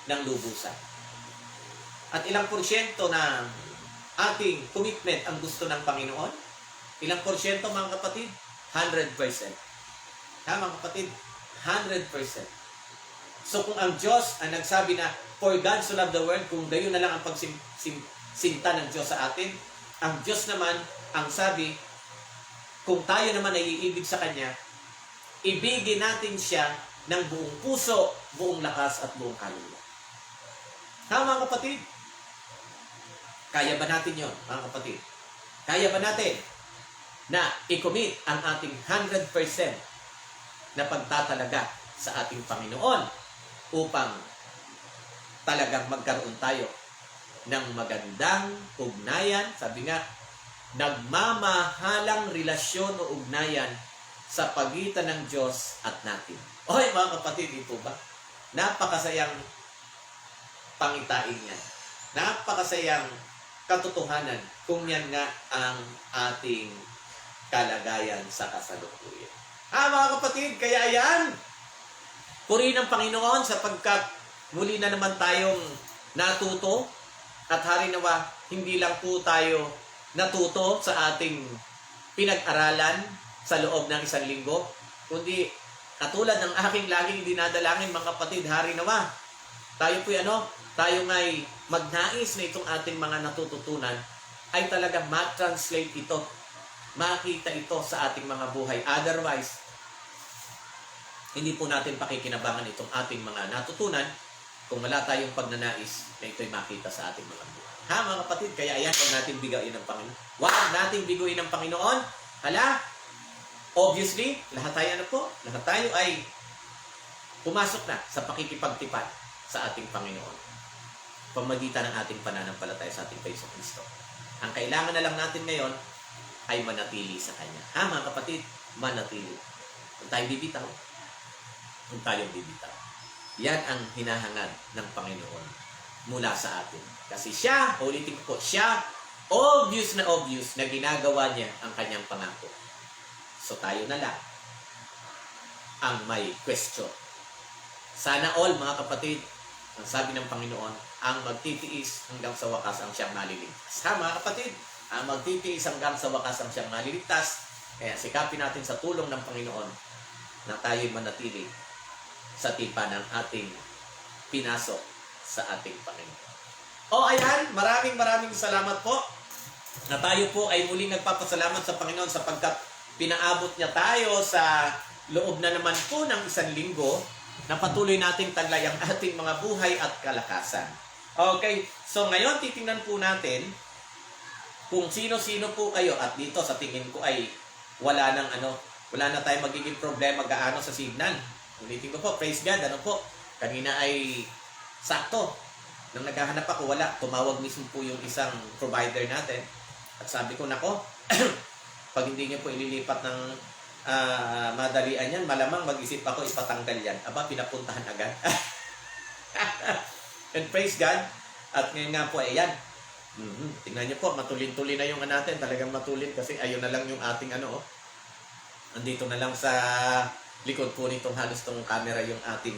ng lubusan. At ilang porsyento ng ating commitment ang gusto ng Panginoon? Ilang porsyento, mga kapatid? 100%. Mga kapatid, 100%. So kung ang Diyos ang nagsabi na, for God so loved the world, kung gayon na lang ang pagsinta ng Diyos sa atin, ang Diyos naman ang sabi, kung tayo naman ay iibig sa Kanya, ibigin natin siya ng buong puso, buong lakas at buong kaluluwa. Mga kapatid? Kaya ba natin yon, mga kapatid? Kaya ba natin na i-commit ang ating 100% na pagtatalaga sa ating Panginoon upang talagang magkaroon tayo ng magandang ugnayan? Sabi nga, nagmamahalang relasyon o ugnayan sa pagitan ng Diyos at natin. Oy, mga kapatid, ito ba? Napakasayang pangitain yan. Napakasayang katotohanan kung yan nga ang ating kalagayan sa kasalukuyan. Mga kapatid, kaya yan. Purihin ang Panginoon sapagkat muli na naman tayong natuto at hari nawa, hindi lang po tayo natuto sa ating pinag-aralan sa loob ng isang linggo, kundi katulad ng aking laging dinadalangin, mga kapatid, hari nawa, tayo po tayo nga'y magnais na itong ating mga natututunan ay talagang ma-translate ito, makita ito sa ating mga buhay. Otherwise, hindi po natin pakikinabangan itong ating mga natutunan kung wala tayong pagnanais na ito'y makita sa ating mga buhay. Ha, mga kapatid? Kaya ayan, huwag natin bigayin ng Panginoon. Huwag natin biguin ng Panginoon. Hala, obviously, lahat tayo ay pumasok na sa pakikipagtipan sa ating Panginoon. Pamagitan ng ating pananampalataya sa ating Paiso Kristo. Ang kailangan na lang natin ngayon ay manatili sa Kanya. Ha, mga kapatid? Manatili. Kung tayo bibitaw, kung tayong bibitaw. Yan ang hinahangad ng Panginoon mula sa atin. Kasi siya, ulitin ko po, siya, obvious na ginagawa niya ang kanyang pangako. So tayo na lang ang may question. Sana all, mga kapatid, ang sabi ng Panginoon, ang magtitiis hanggang sa wakas ang siyang maliligtas. Ha, mga kapatid? Ang magtitiis hanggang sa wakas ang siyang maliligtas. Kaya sikapin natin sa tulong ng Panginoon na tayo'y manatili sa tipan ng ating pinasok sa ating Panginoon. O ayan, maraming salamat po na tayo po ay muling nagpapasalamat sa Panginoon sapagkat pinaabot niya tayo sa loob na naman po ng isang linggo na patuloy nating taglay ang ating mga buhay at kalakasan. Okay, so ngayon titingnan po natin kung sino-sino po kayo at dito sa tingin ko ay wala na tayong magiging problema gaano sa signal. Ulitin ko po, praise God, kanina ay sakto. Nang naghahanap ako, wala. Tumawag mismo po yung isang provider natin. At sabi ko, nako, pag hindi niyo po ililipat ng madalian yan, malamang mag-isip ako, ipatanggal yan. Aba, pinapuntahan agad. And praise God. At ngayon nga po, ayan. Tingnan niyo po, matulin-tulin na yung natin. Talagang matulin kasi ayun na lang yung ating andito na lang sa likod po nitong halos tong camera yung ating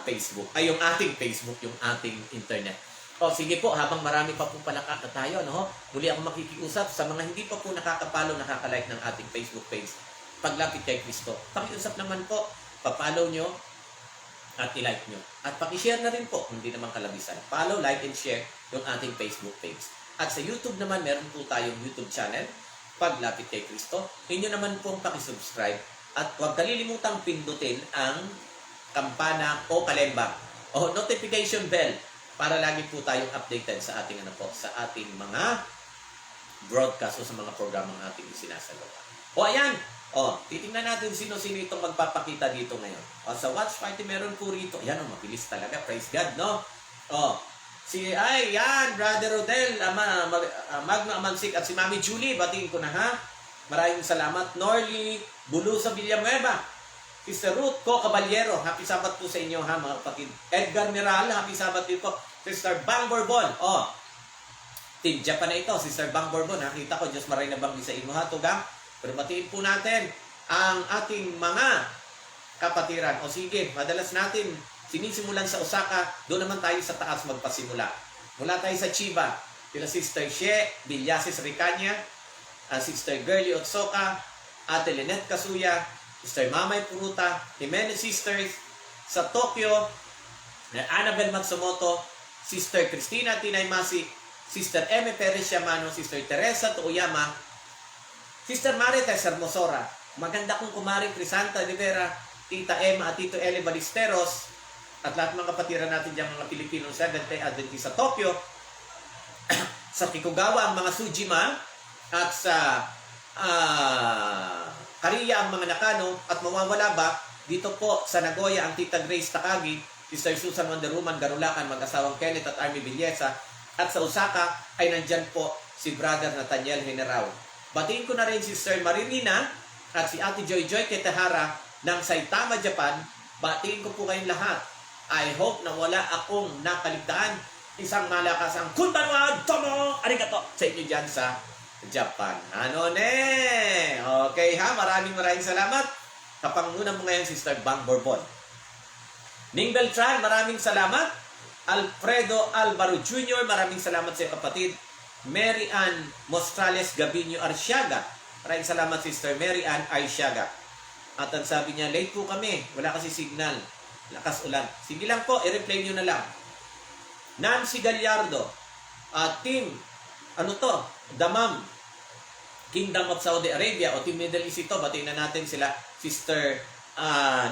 Facebook. Ay, yung ating Facebook, yung ating internet. O, sige po, habang marami pa po palaka na tayo, muli ako makikiusap sa mga hindi pa po nakakapalo, nakakalike ng ating Facebook page. Paglapit kay Kristo. Pakiusap naman po, papalo nyo at ilike nyo. At pakishare na rin po, hindi naman kalabisan. Follow, like, and share yung ating Facebook page. At sa YouTube naman, meron po tayong YouTube channel, Paglapit kay Kristo. Inyo naman pong pakisubscribe. At huwag kalilimutang pindutin ang kampana o kalembang o notification bell para lagi po tayong updated sa ating sa ating mga broadcast o sa mga programang ating isinasagawa. O ayan, titingnan natin sino-sino itong magpapakita dito ngayon. O sa watch party meron po rito. Ayan, mabilis talaga. Praise God, no? Brother Rodel, Magno Amansik at si Mami Julie, batiin ko na ha. Maraming salamat. Norly Bulusa Villanueva, Sister Ruth Co Caballero, happy Sabat po sa inyo ha mga kapatid. Edgar Miral, happy Sabat din po. Sister Bang Bourbon, Team Japan na ito, Sister Bang Bourbon, nakita ko, Diyos maray na bang sa inyo ha, tugang. Pero batiin po natin ang ating mga kapatiran. O sige, madalas natin sinisimulan sa Osaka, doon naman tayo sa taas magpasimula. Mula tayo sa Chiba, sila Sister She Villasis Ricanya, Sister Girlie Otsoka, Ate Lynette Kasuya, Sister Mamay Puruta, Jimenez Sisters, sa Tokyo, Annabel Matsumoto, Sister Christina Tinaymasi, Sister M. Perez Yamano, Sister Teresa Toyama, Sister Marites Hermosora, maganda kong kumaring Crisanta Rivera, Tita Emma at Tito Eli Balisteros, at lahat ng kapatiran natin diyang mga Pilipinong Seventh-day Adventist sa Tokyo, sa Kikugawa ang mga Sujima, at sa Korea ang mga Nakano, at mawawala ba dito po sa Nagoya ang Tita Grace Takagi, Sister Susan Wonder Woman Garulakan, mag-asawang Kenneth at Army Villesa, at sa Osaka ay nandyan po si Brother Nathaniel General. Batiin ko na rin si Sister Maririna at si Ate Joy Joy Ketahara ng Saitama, Japan. Batiin ko po kayong lahat. I hope na wala akong nakaligtaan. Isang malakasang kunbanwa tomo arigato sa inyo dyan sa Japan. Ano ne? Okay ha, maraming salamat. Kapanguna mo ngayon, Sister Bang Bourbon. Ning Beltran, maraming salamat. Alfredo Alvaro Jr., maraming salamat sa iyo, kapatid. Mary Ann Mostrales Gabinho Arsiaga, maraming salamat, Sister Mary Ann Arsiaga. At ang sabi niya, late po kami, wala kasi signal, lakas ulan. Sige lang po, i-replay nyo na lang. Nancy Gallardo, Team, ano to, Damam, Kingdom of Saudi Arabia o Team Middle East ito. Batiin na natin sila. Sister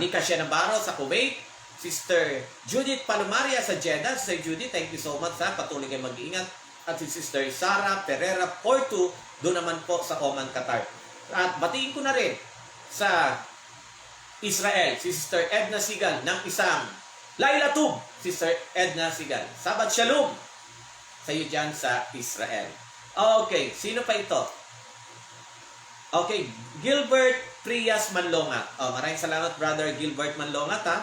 Nicasha Navarro sa Kuwait, Sister Judith Palomaria sa Jeddah. Sister Judith, thank you so much ha. Patuloy kayo mag-iingat. At si Sister Sara Pereira Porto, doon naman po sa Oman, Qatar. At batiin ko na rin sa Israel, si Sister Edna Sigal ng isang Laila Tub, Sister Edna Sigal. Sabat Shalom sa iyo dyan sa Israel. Okay, sino pa ito? Okay, Gilbert Prias Manlonga. Maraming salamat, Brother Gilbert Manlonga ha.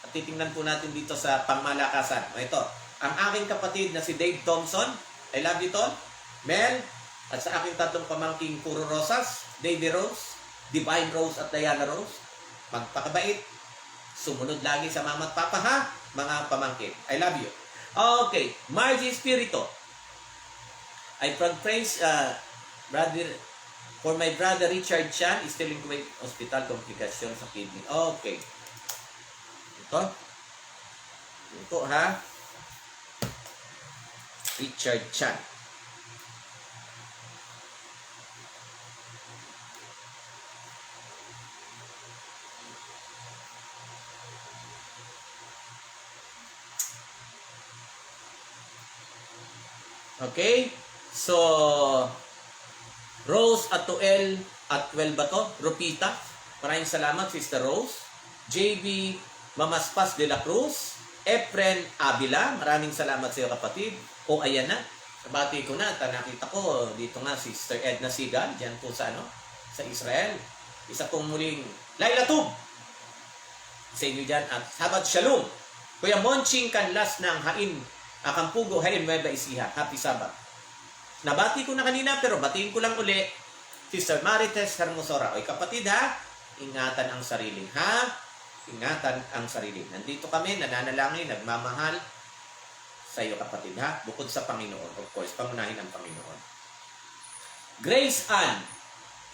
At titingnan po natin dito sa pangmalakasan. Ito, ang aking kapatid na si Dave Thompson. I love you, Tol. Mel. At sa aking tatlong pamangking Puro Rosas, Davy Rose, Divine Rose at Diana Rose. Magpakabait. Sumunod lagi sa mama at papa ha, mga pamangkin. I love you. Okay, Margie Espirito. I praise brother for my brother Richard Chan is still in Kuwait Hospital, komplikasyon sa kidney. Okay. Ito ha. Richard Chan. Okay? So, Rose Atuel Atwell ba to? Rupita. Maraming salamat, Sister Rose. JB Mamaspas de la Cruz. Efren Avila. Maraming salamat sa iyo, kapatid. O, ayan na. Bati ko na. Nakita ko dito nga, Sister Edna Sigal. Diyan po sa, sa Israel. Isa pong muling Laila Tub sa inyo dyan. At Sabat Shalom. Kuya Monching Kanlas ng Hain Akampugo, Hain Nueva Ecija. Happy Sabbath. Nabati ko na kanina pero batiin ko lang uli. Sister Marites Hermosora. Oy kapatid ha, ingatan ang sarili ha. Ingatan ang sarili. Nandito kami, nananalangin, nagmamahal sa iyo kapatid ha. Bukod sa Panginoon. Of course, pangunahin ang Panginoon. Grace Ann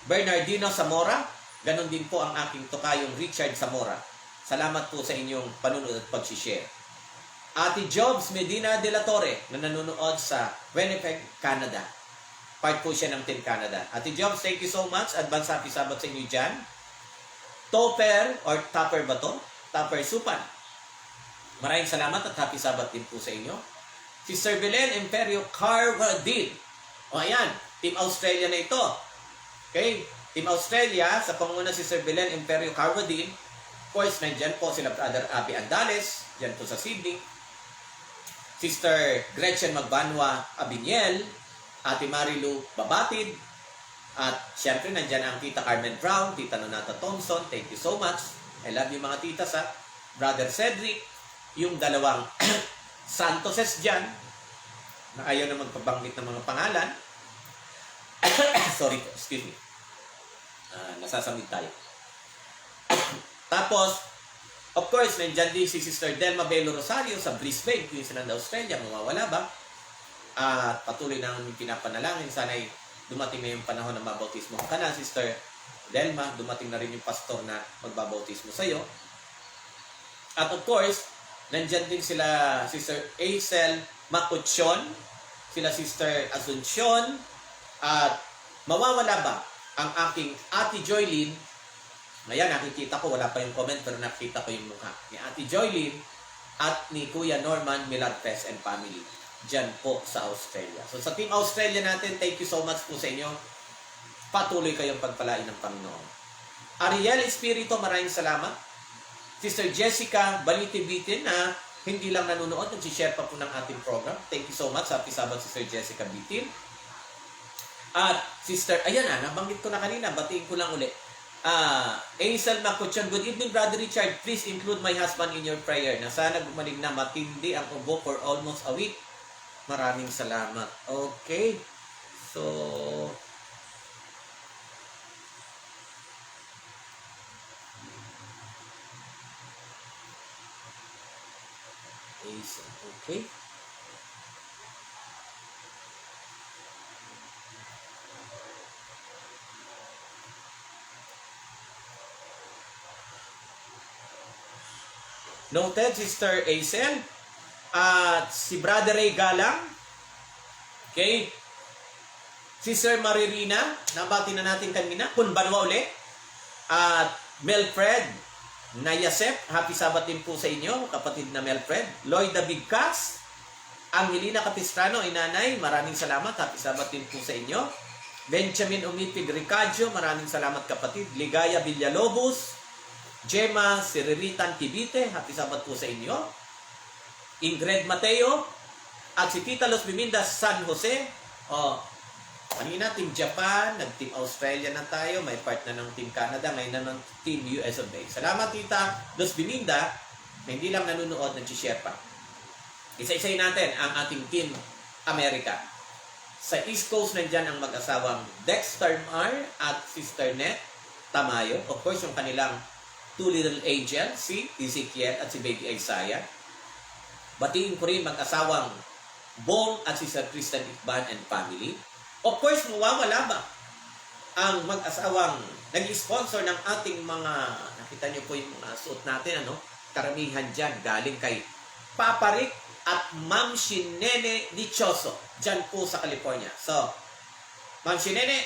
Bernardino Zamora. Ganon din po ang aking tokayong Richard Zamora. Salamat po sa inyong panunod at pag-share. Ate Jobs Medina de la Torre na nanonood sa Winnipeg, Canada. Part po siya ng Team Canada. Ate Jobs, thank you so much. Advance happy Sabbath sa inyo dyan. Topper or Topper ba to? Topper Supan. Maraming salamat at happy Sabbath din po sa inyo. Sister Belen Imperio Carvadil. O ayan, Team Australia na ito. Okay? Team Australia, sa panguna si Sister Belen Imperio Carvadil. Of course, nandyan po sila Brother Abby Andales. Dyan po sa Sydney. Sister Gretchen Magbanwa Abiniel, Ate Marilu Babatid, at syempre nandyan ang Tita Carmen Brown, Tita Nonata Thompson, thank you so much. I love you mga tita sa Brother Cedric, yung dalawang Santoses dyan, na ayaw na magpabanggit ng mga pangalan. Sorry, excuse me. Nasasamid tayo. Tapos, of course, nandiyan din si Sister Delma Belo Rosario sa Brisbane, Queensland, Australia. Mawawala ba? At patuloy nang pinapanalangin. Sana'y dumating na yung panahon ng mabautismo ka na, Sister Delma. Dumating na rin yung pastor na magbabautismo sa iyo. At of course, nandiyan din sila Sister Aisel Macuchon, sila Sister Asuncion. At mawawala ba ang aking Ate Joylyn? Ngayon, nakikita ko, wala pa yung comment, pero nakita ko yung mukha ni Ate Joylyn at ni Kuya Norman Milartes and family. Diyan po sa Australia. So sa Team Australia natin, thank you so much po sa inyo. Patuloy kayong pagpalain ng Panginoon. Ariel Espirito, maraming salamat. Sister Jessica Baliti-Bitin na hindi lang nanonood, nag-share pa po ng ating program. Thank you so much. Happy Sabbath, Sister Jessica Bitin. At Sister, ayan nabanggit ko na kanina, batiin ko lang ulit. Aisel Macuchon, good evening Brother Richard, please include my husband in your prayer na sana gumaling na, matindi ang ubo for almost a week. Maraming salamat. Okay, so Aisel, okay. Noted, Sister Aisel. At si Brother Ray Galang. Okay? Si Sir Maririna, nabati na natin kanina. Kun Banwa ulit. At Melfred Nayasep, happy Sabat din po sa inyo, kapatid na Melfred. Lloyd Bigcas, Angelina Capistrano, inanay, maraming salamat, happy Sabat din po sa inyo. Benjamin Umipig Ricadio, maraming salamat kapatid. Ligaya Villalobos, Gemma Siriritan Tibite, happy Sabat po sa inyo. Ingrid Mateo, at si Tita Los Bimindas San Jose. Kanina, Team Japan, nag-Team Australia na tayo, may part na ng Team Canada, ngayon na ng Team US of A. Salamat, Tita Dos Biminda, na hindi lang nanonood, nag-share pa. Isa-isayin natin ang ating Team America. Sa East Coast, nandyan ang mag-asawang Dexter Mar at Sister Net Tamayo. Of course, yung kanilang two little angels, si Ezekiel at si Baby Isaiah. Batiin ko rin mag-asawang Bong at si Sir Christian Ikban and family. Of course, mawawala ba ang mag-asawang nag-sponsor ng ating mga, nakita nyo po yung mga suot natin, ano? Karamihan dyan, galing kay Papa Rick at Ma'am Shinene Dichoso, dyan po sa California. So, Ma'am Shinene,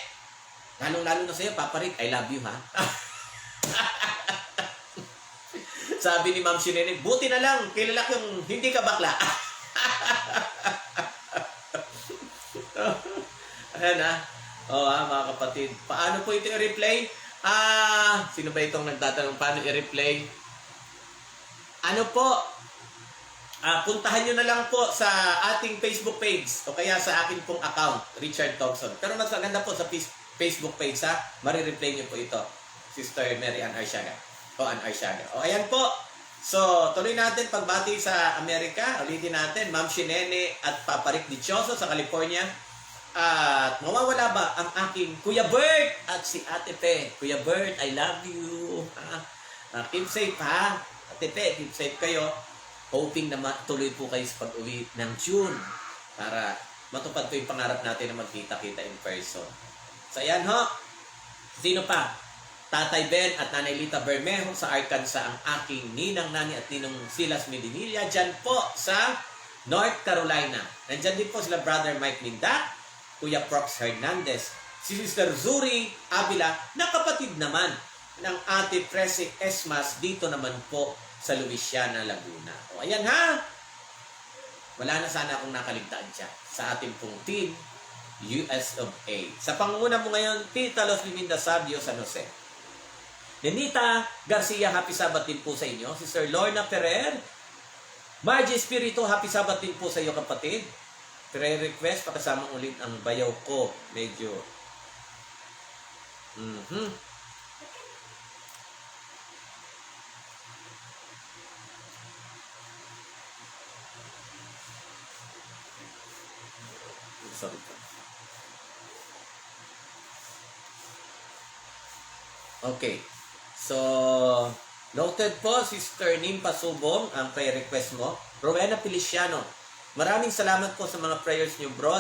lalong-lalo na sa'yo, Papa Rick, I love you, ha? Sabi ni Ma'am Shinene, buti na lang, kilala kong hindi ka bakla. Ayan mga kapatid. Paano po ito i-replay? Sino ba itong nagtatanong paano i-replay? Ano po? Puntahan nyo na lang po sa ating Facebook page o kaya sa akin pong account, Richard Thompson. Pero mas maganda po sa Facebook page, ha? Marireplay nyo po ito. Sister Mary Ann Arsiaga. Ayan po. So, tuloy natin pagbati sa Amerika. Ulitin natin, Ma'am Shinene at Papa Rick Dichoso sa California. At mawawala ba ang aking Kuya Bert at si Ate Pe? Kuya Bert, I love you. Keep safe, ha? Ate Pe, keep safe kayo. Hoping na matuloy po kayo sa pag-uwi ng June para matupad ko yung pangarap natin na magkita-kita in person. So, ayan ho. Sino pa? Tatay Ben at Nanay Lita Bermejo sa Arkansas, ang aking ninang nani at ninong Silas Medinilla dyan po sa North Carolina. Nandyan din po sila Brother Mike Minda, Kuya Prox Hernandez, si Sister Zuri Avila, na kapatid naman ng Ate Presi Esmas dito naman po sa Luisiana, Laguna. O ayan ha, wala na sana akong nakaligtaan dyan sa ating pong Team US of A. Sa pangunguna mo ngayon, Tita Los Biminda Sabio, San Jose. Nenita Garcia, happy Sabat din po sa inyo. Sister Lorna Ferrer, Margie Espiritu, happy Sabat din po sa iyo kapatid. Pre-request, pakasama ulit ang bayaw ko. Medyo. Sorry po. Okay. So, noted po, Sister Nimpa Subong, ang pre-request mo. Rowena Feliciano, maraming salamat po sa mga prayers niyo, bro.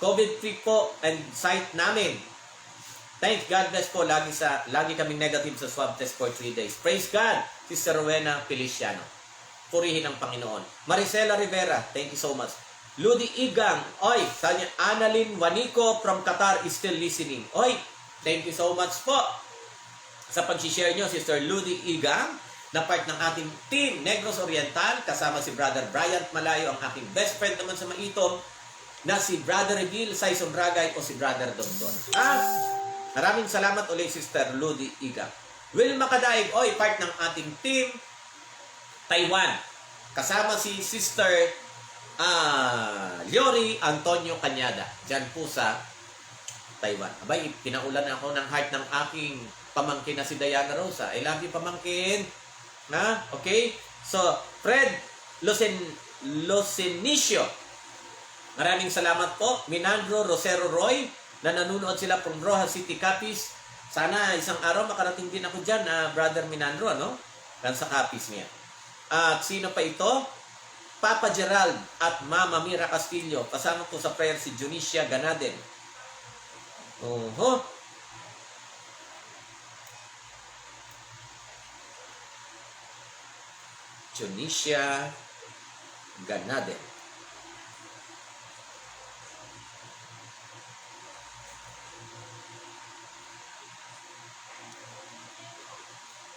COVID-free po and site namin. Thanks, God bless po. Lagi kaming negative sa swab test for 3 days. Praise God, Sister Rowena Feliciano. Purihin ang Panginoon. Maricela Rivera, thank you so much. Ludi Igang, oy, sanya Annalyn Wanico from Qatar is still listening. Oy, thank you so much po sa pag-share nyo, Sister Ludi Igang, na part ng ating Team Negros Oriental, kasama si Brother Bryant Malayo, ang aking best friend naman sa Maitom, na si Brother Regil Saison Ragay o si Brother Dondon. Maraming salamat ulit, Sister Ludi Igang. Will Makadaig, oy, part ng ating Team Taiwan, kasama si Sister Liori Antonio Cañada, dyan po sa Taiwan. Abay, pinaulan ako ng heart ng aking pamangkin na si Diana Rosa. I love you, pamangkin. Na? Okay? So, Fred Losenicio, maraming salamat po. Minandro Rosero Roy, na nanonood sila from Rojas City, Capiz. Sana isang araw makarating din ako dyan, Brother Minandro, ano? Kan sa Capiz niya. At sino pa ito? Papa Gerald at Mama Mira Castillo. Kasama po sa prayer si Junicia Ganaden. Junicia Ganade.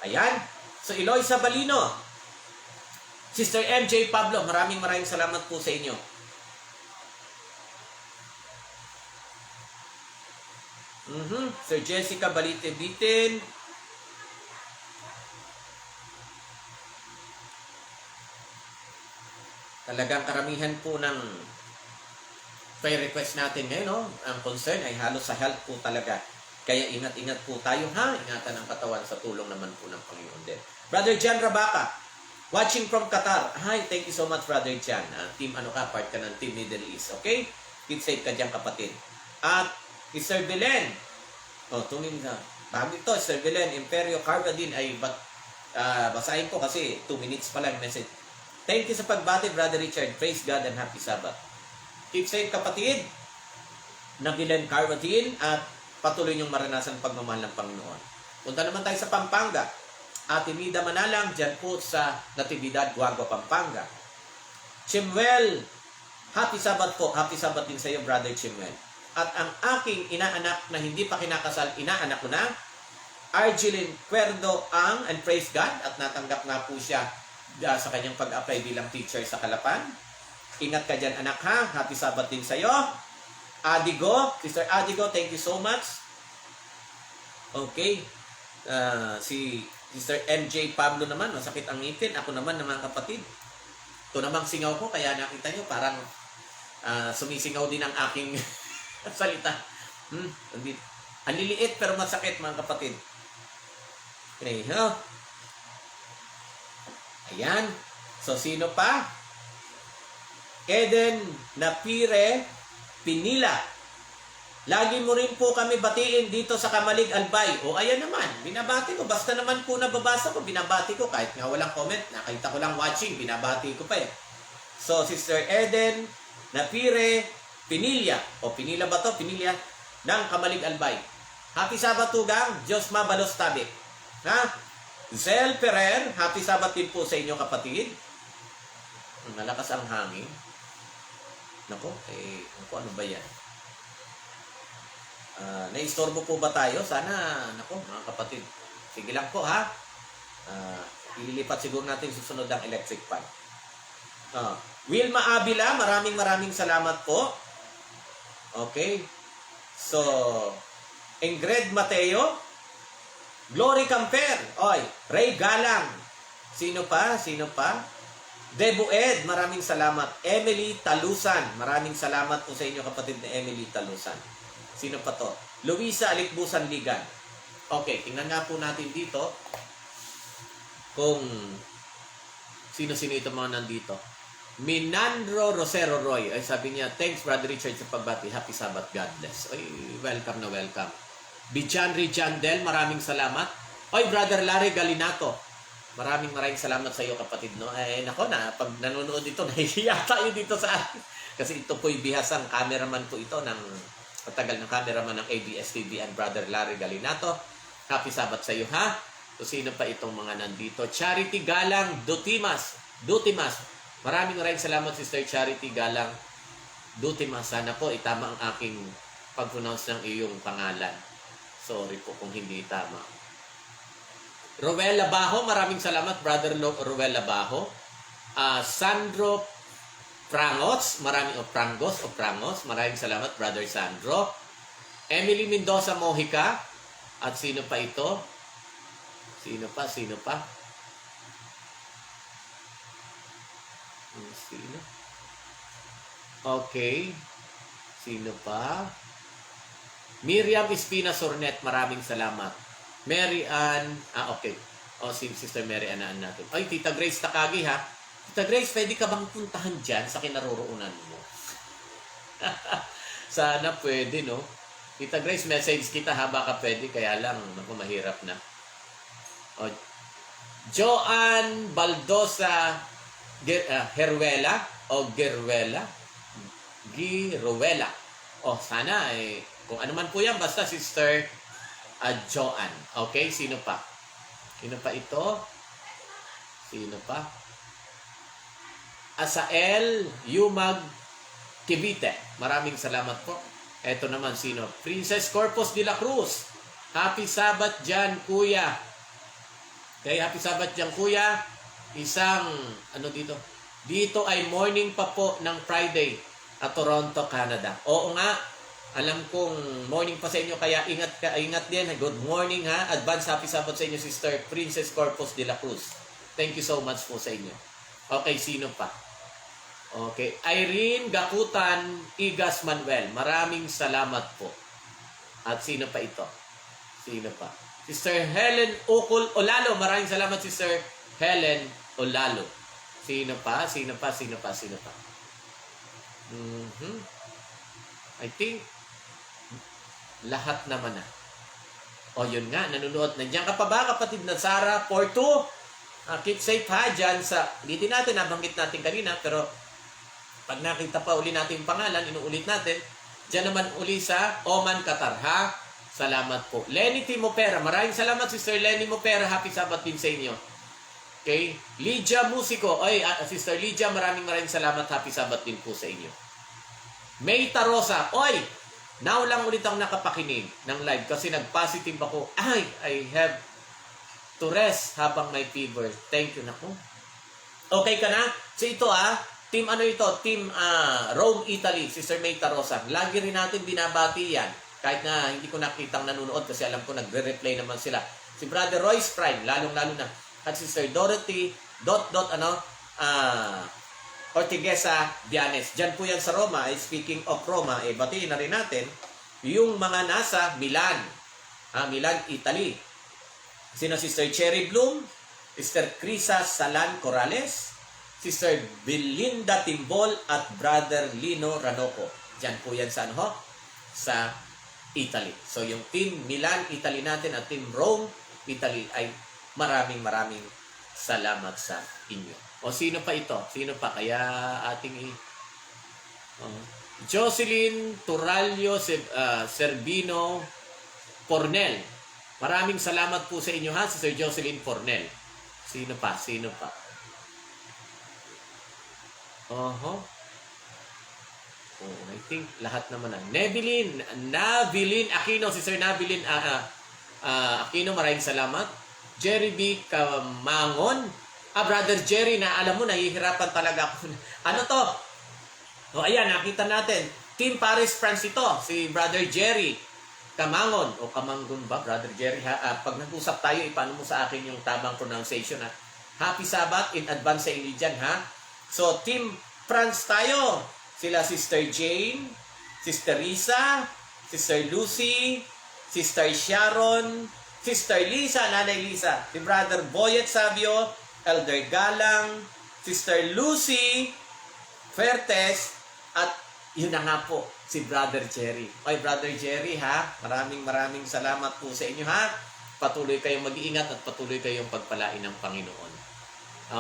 Ayan. So, Eloisa Balino, Sister MJ Pablo, maraming salamat po sa inyo. Sir Jessica Balite Bitin. Talagang karamihan po ng prayer request natin ngayon, no? Ang concern ay halos sa health po talaga. Kaya ingat-ingat po tayo, ha? Ingatan ang katawan sa tulong naman po ng Panginoon din. Brother Jan Rabaca, watching from Qatar. Hi, thank you so much, Brother Jan. Team ano ka, part ka ng Team Middle East, okay? Keep safe ka dyan, kapatid. At Sir Belen, tumingin na. Bago ito, Sir Belen, Imperio Carvadin ay basahin ko kasi 2 minutes pa lang message. Thank you sa pagbati, Brother Richard. Praise God and happy Sabbath. Keep safe, kapatid. Nagilan Carvadin at patuloy niyong maranasan pagmamahal ng Panginoon. Punta naman tayo sa Pampanga. Ate Mida Manalang, dyan po sa Natividad, Guagua, Pampanga. Chimuel, happy Sabbath po. Happy Sabbath din sa iyo, Brother Chimuel. At ang aking inaanak na hindi pa kinakasal, inaanak ko na, Argeline Cuerdo Ang, and praise God, at natanggap nga po siya sa kanyang pag-apply bilang teacher sa Calapan. Ingat ka dyan, anak, ha? Happy Sabbath din sa iyo. Adigo, Sister Adigo, thank you so much. Okay. Si Sister MJ Pablo naman, masakit ang ngipin. Ako naman, mga kapatid. Ito namang singaw ko, kaya nakita nyo, parang sumisingaw din ang aking salita. Ang liliit pero masakit, mga kapatid. Okay, huh? Ayan. So, sino pa? Eden Napire Pinila. Lagi mo rin po kami batiin dito sa Kamalig Albay. O, ayan naman. Binabati ko. Basta naman po nababasa ko, binabati ko. Kahit nga walang comment, nakita ko lang watching, binabati ko pa eh. So, Sister Eden Napire Pinila. O, Pinila ba to? Pinila ng Kamalig Albay. Happy Sabbath, Tugang. Diyos mabalos tabi. Ha? Zel Ferrer, happy Sabbath din po sa inyo, kapatid. Malakas ang hangin. Nako, ano ba yan? Naistorbo po ba tayo? Sana, nako, mga kapatid. Sige lang po, ha? Ililipat siguro natin susunod ang electric fan. Wilma Abila, maraming salamat po. Okay. So, Ingrid Mateo, Glory Camper, Ray Galang. Sino pa? Debu Ed, maraming salamat. Emily Talusan, maraming salamat po sa inyo, kapatid na Emily Talusan. Sino pa to? Luisa Alikbusan Ligan. Okay, tingnan nga po natin dito kung sino-sino ito mga nandito. Minandro Rosero Roy, ay sabi niya, thanks Brother Richard sa pagbati. Happy Sabbath, God bless. Ay, welcome na welcome. Bijanri Jandel, maraming salamat. Brother Larry Galinato, maraming salamat sa iyo, kapatid, no? Nako na, pag nanonood ito, nahihiya tayo dito sa akin. Kasi ito po'y bihasang cameraman po ito ng matagal na cameraman ng ABS-CBN and Brother Larry Galinato. Happy Sabbath sa iyo, ha? So, sino pa itong mga nandito? Charity Galang Dutimas. Maraming salamat, Sister Charity Galang Dutimas. Sana po itama ang aking pag-pronounce ng iyong pangalan. Sorry po kung hindi tama. Roel Labajo, maraming salamat, Brother Roel Labajo. Sandro Prangos, Prangos, maraming salamat, Brother Sandro. Emily Mendoza Mojica. At sino pa ito? Sino pa? Sino? Okay. Sino pa? Miriam Espina Sornet, maraming salamat. Mary Ann, okay. Si Sister Mary Ann natin. Tita Grace Takagi, ha? Tita Grace, pwede ka bang puntahan dyan sa kinaroroonan mo? Sana pwede, no? Tita Grace, message kita, ha? Baka pwede, kaya lang, mahirap na. Joanne Baldosa Giruela. Sana, kung ano man po yan, basta Sister Joanne. Okay, sino pa? Sino pa ito? Sino pa? Asael Yumag Kibite. Maraming salamat po. Eto naman sino? Princess Corpus de la Cruz. Happy Sabbath dyan, kuya. Okay, happy Sabbath dyan, kuya. Isang, ano dito? Dito ay morning pa po ng Friday at Toronto, Canada. Oo nga, alam kong morning pa sa inyo, kaya ingat din. Good morning ha. Advance happy Sabbath sa inyo, Sister Princess Corpus de la Cruz. Thank you so much po sa inyo. Okay, sino pa? Okay, Irene Gakutan Igas Manuel. Maraming salamat po. At sino pa ito? Sino pa? Sister Helen Okul Olalo. Maraming salamat, Sister Helen Olalo. Sino pa? Sino pa? Sino pa? Sino pa? I think lahat naman na. O yun nga, nanonood. Nandiyan ka pa ba, kapatid na Sarah Porto? Keep safe ha, dyan sa, hindi natin, nabanggit natin kanina, pero pag nakita pa uli natin yung pangalan, inuulit natin, dyan naman uli sa Oman, Qatar ha. Salamat po. Lenny Timopera, maraming salamat, Sister Lenny Mopera. Happy Sabbath din sa inyo. Okay? Lydia Musico, ay, Sister Lydia, maraming salamat. Happy Sabbath din po sa inyo. May Tarosa, oy, now lang ulit ang nakapakinig ng live kasi nag-positive ako. Ay, I have to rest habang may fever. Thank you, naku. Okay ka na? So ito team ano ito? Team Rome, Italy, Sister May Tarosa. Lagi rin natin binabati yan. Kahit na hindi ko nakitang nanonood kasi alam ko nagre-replay naman sila. Si Brother Royce Prime, lalong-lalo na. At Sister Dorothy, Ortiguesa Vianes. Diyan po yan sa Roma. Speaking of Roma, batiin na rin natin yung mga nasa Milan. Milan, Italy. Sino? Sister Cherry Bloom, Sister Crisa Salan Corrales, Sister Belinda Timbol, at Brother Lino Ranoco. Diyan po yan sa sa Italy. So yung Team Milan, Italy natin, at Team Rome, Italy ay maraming salamat sa inyo. O sino pa ito? Sino pa? Kaya ating Jocelyn Turalio Servino Cornel. Maraming salamat po sa inyo ha, Sister Jocelyn Cornel. Sino pa? Sino pa? I think lahat naman na. Navilin Aquino, Sister Navilin Aquino, maraming salamat. Jerry B. Kamangon. Brother Jerry, na alam mo, nahihirapan talaga ako. Ano to? Ayan, nakita natin. Team Paris, France ito. Si Brother Jerry Kamangon. O Kamanggon ba, Brother Jerry? Pag nag-usap tayo, paano mo sa akin yung tamang pronunciation ha? Happy Sabbath in advance sa inyo dyan ha. So, Team France tayo. Sila Sister Jane, Sister Risa, Sister Lucy, Sister Sharon, Sister Lisa, Nanay Lisa, si Brother Boyet Sabio, Elder Galang, Sister Lucy Fertes, at yun na nga po, si Brother Jerry. Oy, Brother Jerry ha, maraming salamat po sa inyo ha. Patuloy kayong mag-iingat at patuloy kayong pagpalain ng Panginoon.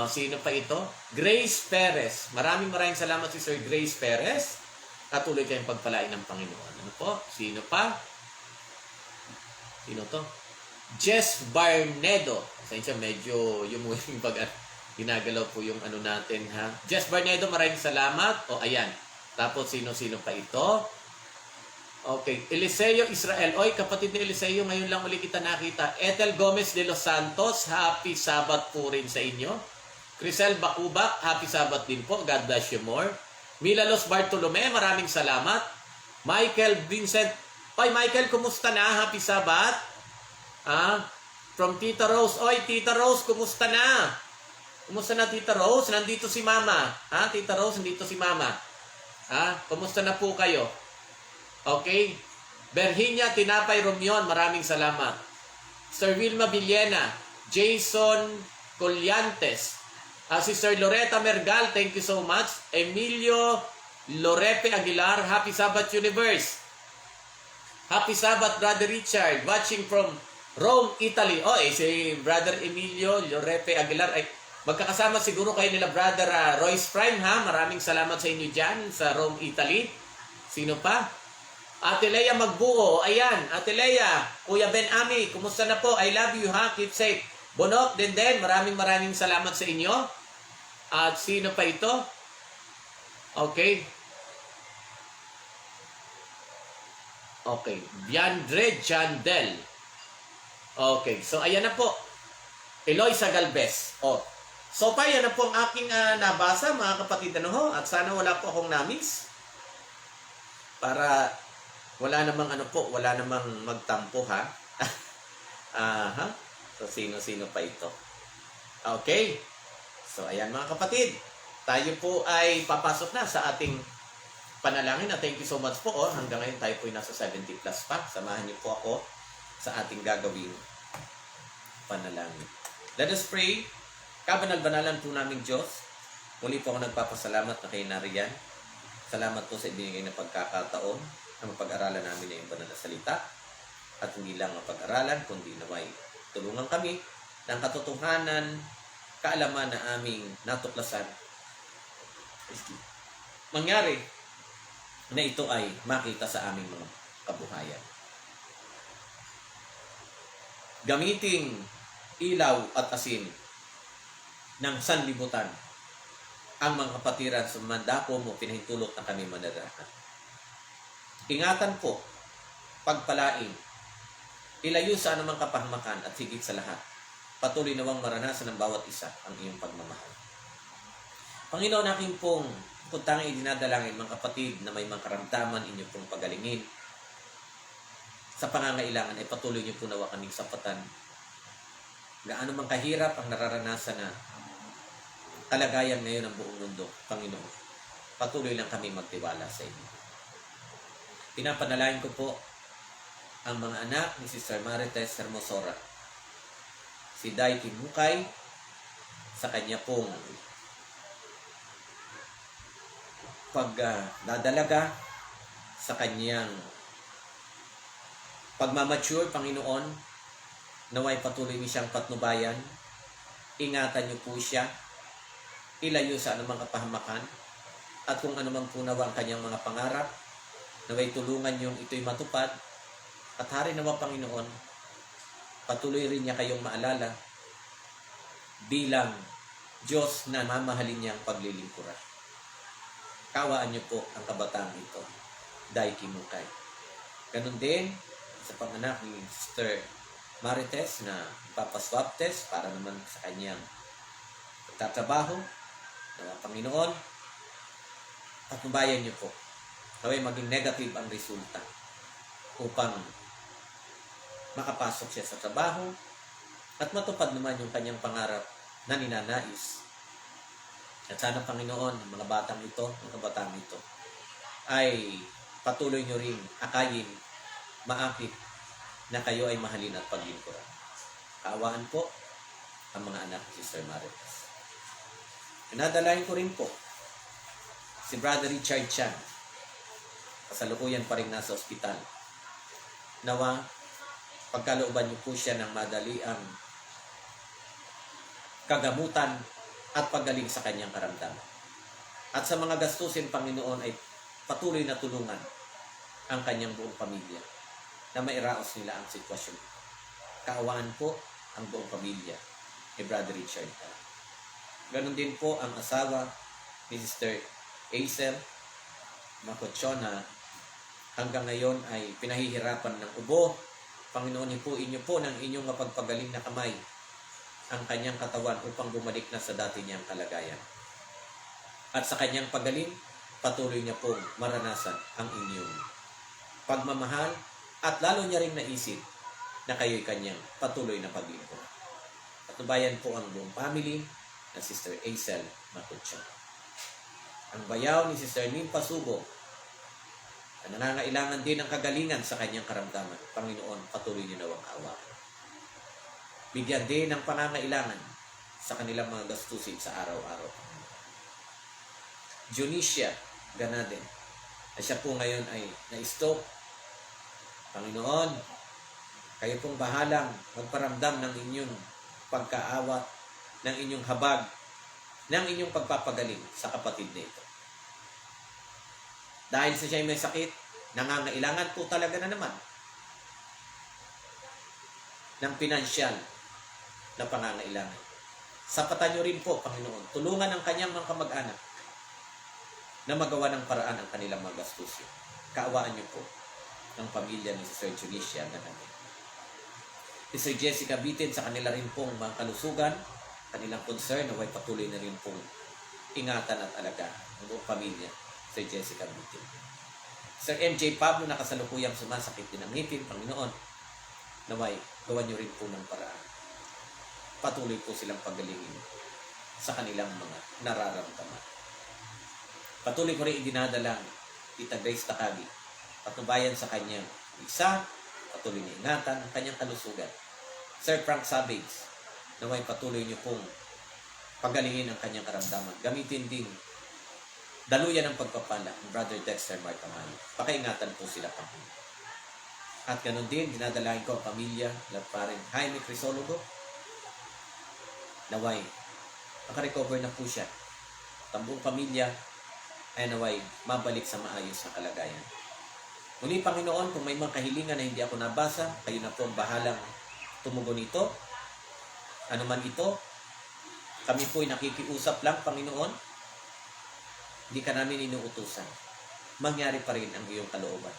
Sino pa ito? Grace Perez. Maraming salamat, Sister Grace Perez. Patuloy kayong pagpalain ng Panginoon. Ano po? Sino pa? Sino to? Jess Barnedo. Sa medyo yung pag ginagalaw po yung ano natin ha. Jess Barnedo, maraming salamat. Ayan. Tapos sino pa ito? Okay. Eliseo Israel. Oy, kapatid ni Eliseo, ngayon lang ulit kita nakita. Ethel Gomez de Los Santos, happy Sabbath po rin sa inyo. Crisel Bakubak, happy Sabbath din po. God bless you more. Milalos Bartolome, maraming salamat. Michael Vincent. Oy, Michael, kumusta na? Happy Sabbath. From Tita Rose. Oy, Tita Rose, kumusta na? Kumusta na, Tita Rose? Nandito si Mama. Tita Rose, nandito si Mama. Kumusta na po kayo? Okay. Berhinia Tinapay Romion, maraming salamat. Sir Wilma Villena, Jason Colliantes, Sister Loretta Mergal, thank you so much. Emilio Lorepe Aguilar, happy Sabbath Universe. Happy Sabbath, Brother Richard, watching from Rome, Italy. Si Brother Emilio Lorepe Aguilar, magkakasama siguro kayo nila Brother Royce Prime ha. Maraming salamat sa inyo dyan sa Rome, Italy. Sino pa? Ate Leia Magbuo, ayan, Ate Leia, Kuya Ben Ami, kumusta na po? I love you ha, keep safe. Bonok, Denden, maraming salamat sa inyo. At sino pa ito? Okay? Okay. Biandre Jandel. Okay. So, ayan na po. Eloisa Galvez. Oh. So, pa, yan na po ang aking nabasa, mga kapatid. Ano ho? At sana wala po akong na-miss. Para wala namang wala namang magtampo, ha? Aha. So, sino-sino pa ito? Okay. So, ayan mga kapatid. Tayo po ay papasok na sa ating panalangin. At thank you so much po. Oh. Hanggang ngayon tayo po ay nasa 70 plus pa. Samahan niyo po ako sa ating gagawing panalangin. Let us pray. Kabanal-banalan po naming Diyos. Muli po ako nagpapasalamat na kayo nariyan. Salamat po sa ibinigay na pagkakataon na mapag-aralan namin na yung banal na salita. At hindi lang mapag-aralan, kundi naway tulungan kami ng katotohanan, kaalaman na aming natuklasan. Mangyari na ito ay makita sa aming mga kabuhayan. Gamiting ilaw at asin ng sanlibutan ang mga kapatiran sa mandako mo, pinahintulot na kami manirahan. Ingatan po, pagpalain, ilayo sa anumang kapahamakan at higit sa lahat, patuloy nawang maranasan ng bawat isa ang iyong pagmamahal. Panginoon, aking pong kuntangin dinadalangin mga kapatid na may mga karamdaman inyong pong pagalingin. Sa pangangailangan ay patuloy niyo po nawa kaming sapatan. Gaano mang kahirap ang nararanasan na kalagayan ngayon ng buong mundo, Panginoon, patuloy lang kami magtiwala sa inyo. Pinapanalangin ko po ang mga anak ni Sister Marites Hermosora, si Day Timukay, sa kanya pong pagdadalaga, sa kanyang pagmamature, Panginoon, naway patuloy niyo siyang patnubayan. Ingatan niyo po siya, ilayo sa anumang kapahamakan, at kung anumang punawa ang kanyang mga pangarap, naway tulungan niyong ito'y matupad. At hari nawa, Panginoon, patuloy rin niya kayong maalala bilang Diyos na mamahalin niyang paglilingkuran. Kawaan niyo po ang kabataan ito, Day Kimukay. Ganun din sa panganak ni Sister Marites na papaswab test para naman sa kanyang pagtatrabaho. Panginoon, patnubayan niyo po naway maging negative ang resulta upang makapasok siya sa trabaho at matupad naman yung kanyang pangarap na ninanais. At sana, Panginoon, ang mga batang ito, ang kabataan ito, ay patuloy nyo rin akayin, maakit na kayo ay mahalin at paglingkuran. Kaawaan po ang mga anak ni Sister Marites. Pinadalain ko rin po si Brother Richard Chan. Kasalukuyan pa rin nasa ospital. Nawa, pagkalooban niyo po siya ng madali ang kagamutan at paggaling sa kanyang karamdaman. At sa mga gastusin, Panginoon, ay patuloy na tulungan ang kanyang buong pamilya na mairaos nila ang sitwasyon. Kaawaan po ang buong pamilya ni Brother Richard. Ganon din po ang asawa ni Sister Acer Macochona. Hanggang ngayon ay pinahihirapan ng ubo. Panginoon, hipuin niyo po ng inyong mapagpagaling na kamay ang kanyang katawan upang bumalik na sa dati niyang kalagayan. At sa kanyang pagaling, patuloy niya pong maranasan ang inyong pagmamahal at lalo niya rin naisip na kayo'y kanyang patuloy na paglingkuran. Patnubayan po ang buong family ng Sister Azel Macucho. Ang bayaw ni Sister Nim Pasubo na nangangailangan din ng kagalingan sa kanyang karamdaman. Panginoon, patuloy niyo nawang kaawaan. Bigyan din ng pangangailangan sa kanilang mga gastusin sa araw-araw. Junicia Ganaden, na siya po ngayon ay na-stroke. Panginoon, kayo pong bahalang magparamdam ng inyong pagkaawat, ng inyong habag, ng inyong pagpapagaling sa kapatid nito. Dahil sa siya may sakit, nangangailangan po talaga na naman ng pinansyal na pangangailangan. Sapatan niyo rin po, Panginoon, tulungan ang kanyang mga kamag-anak na magawa ng paraan ang kanilang mga gastusin. Kaawaan niyo po ng pamilya ni Sir Junicia Ganame. Si Sir Jessica Bitin sa kanila rin pong mga kalusugan, kanilang concern na way patuloy na rin pong ingatan at alagaan ng buong pamilya, Sir Jessica Bitin. Sir MJ Pablo na kasalukuyang sumasakit din ang ngipin, Panginoon, naway gawan niyo rin po ng paraan. Patuloy po silang pagalingin sa kanilang mga nararamdaman. Patuloy ko rin idinadalang Tita Grace Takagi, patnubayan sa kanyang isa, patuloy na ingatan ang kanyang kalusugan. Sir Frank Savage, naway patuloy niyo pong pagalingin ang kanyang karamdaman. Gamitin din daluyan ng pagpapala ng Brother Dexter Martamayo. Pakaingatan po sila pa. At ganun din, dinadalahin ko ang pamilya na paring Jaime Crisologo. Naway, nakarecover na po siya. Tambong pamilya ay naway mabalik sa maayos na kalagayan. Muli, Panginoon, kung may mga kahilingan na hindi ako nabasa, kayo na po ang bahalang tumugon ito. Ano man ito, kami po ay nakikiusap lang, Panginoon. Hindi ka namin inuutusan. Mangyari pa rin ang iyong kalooban.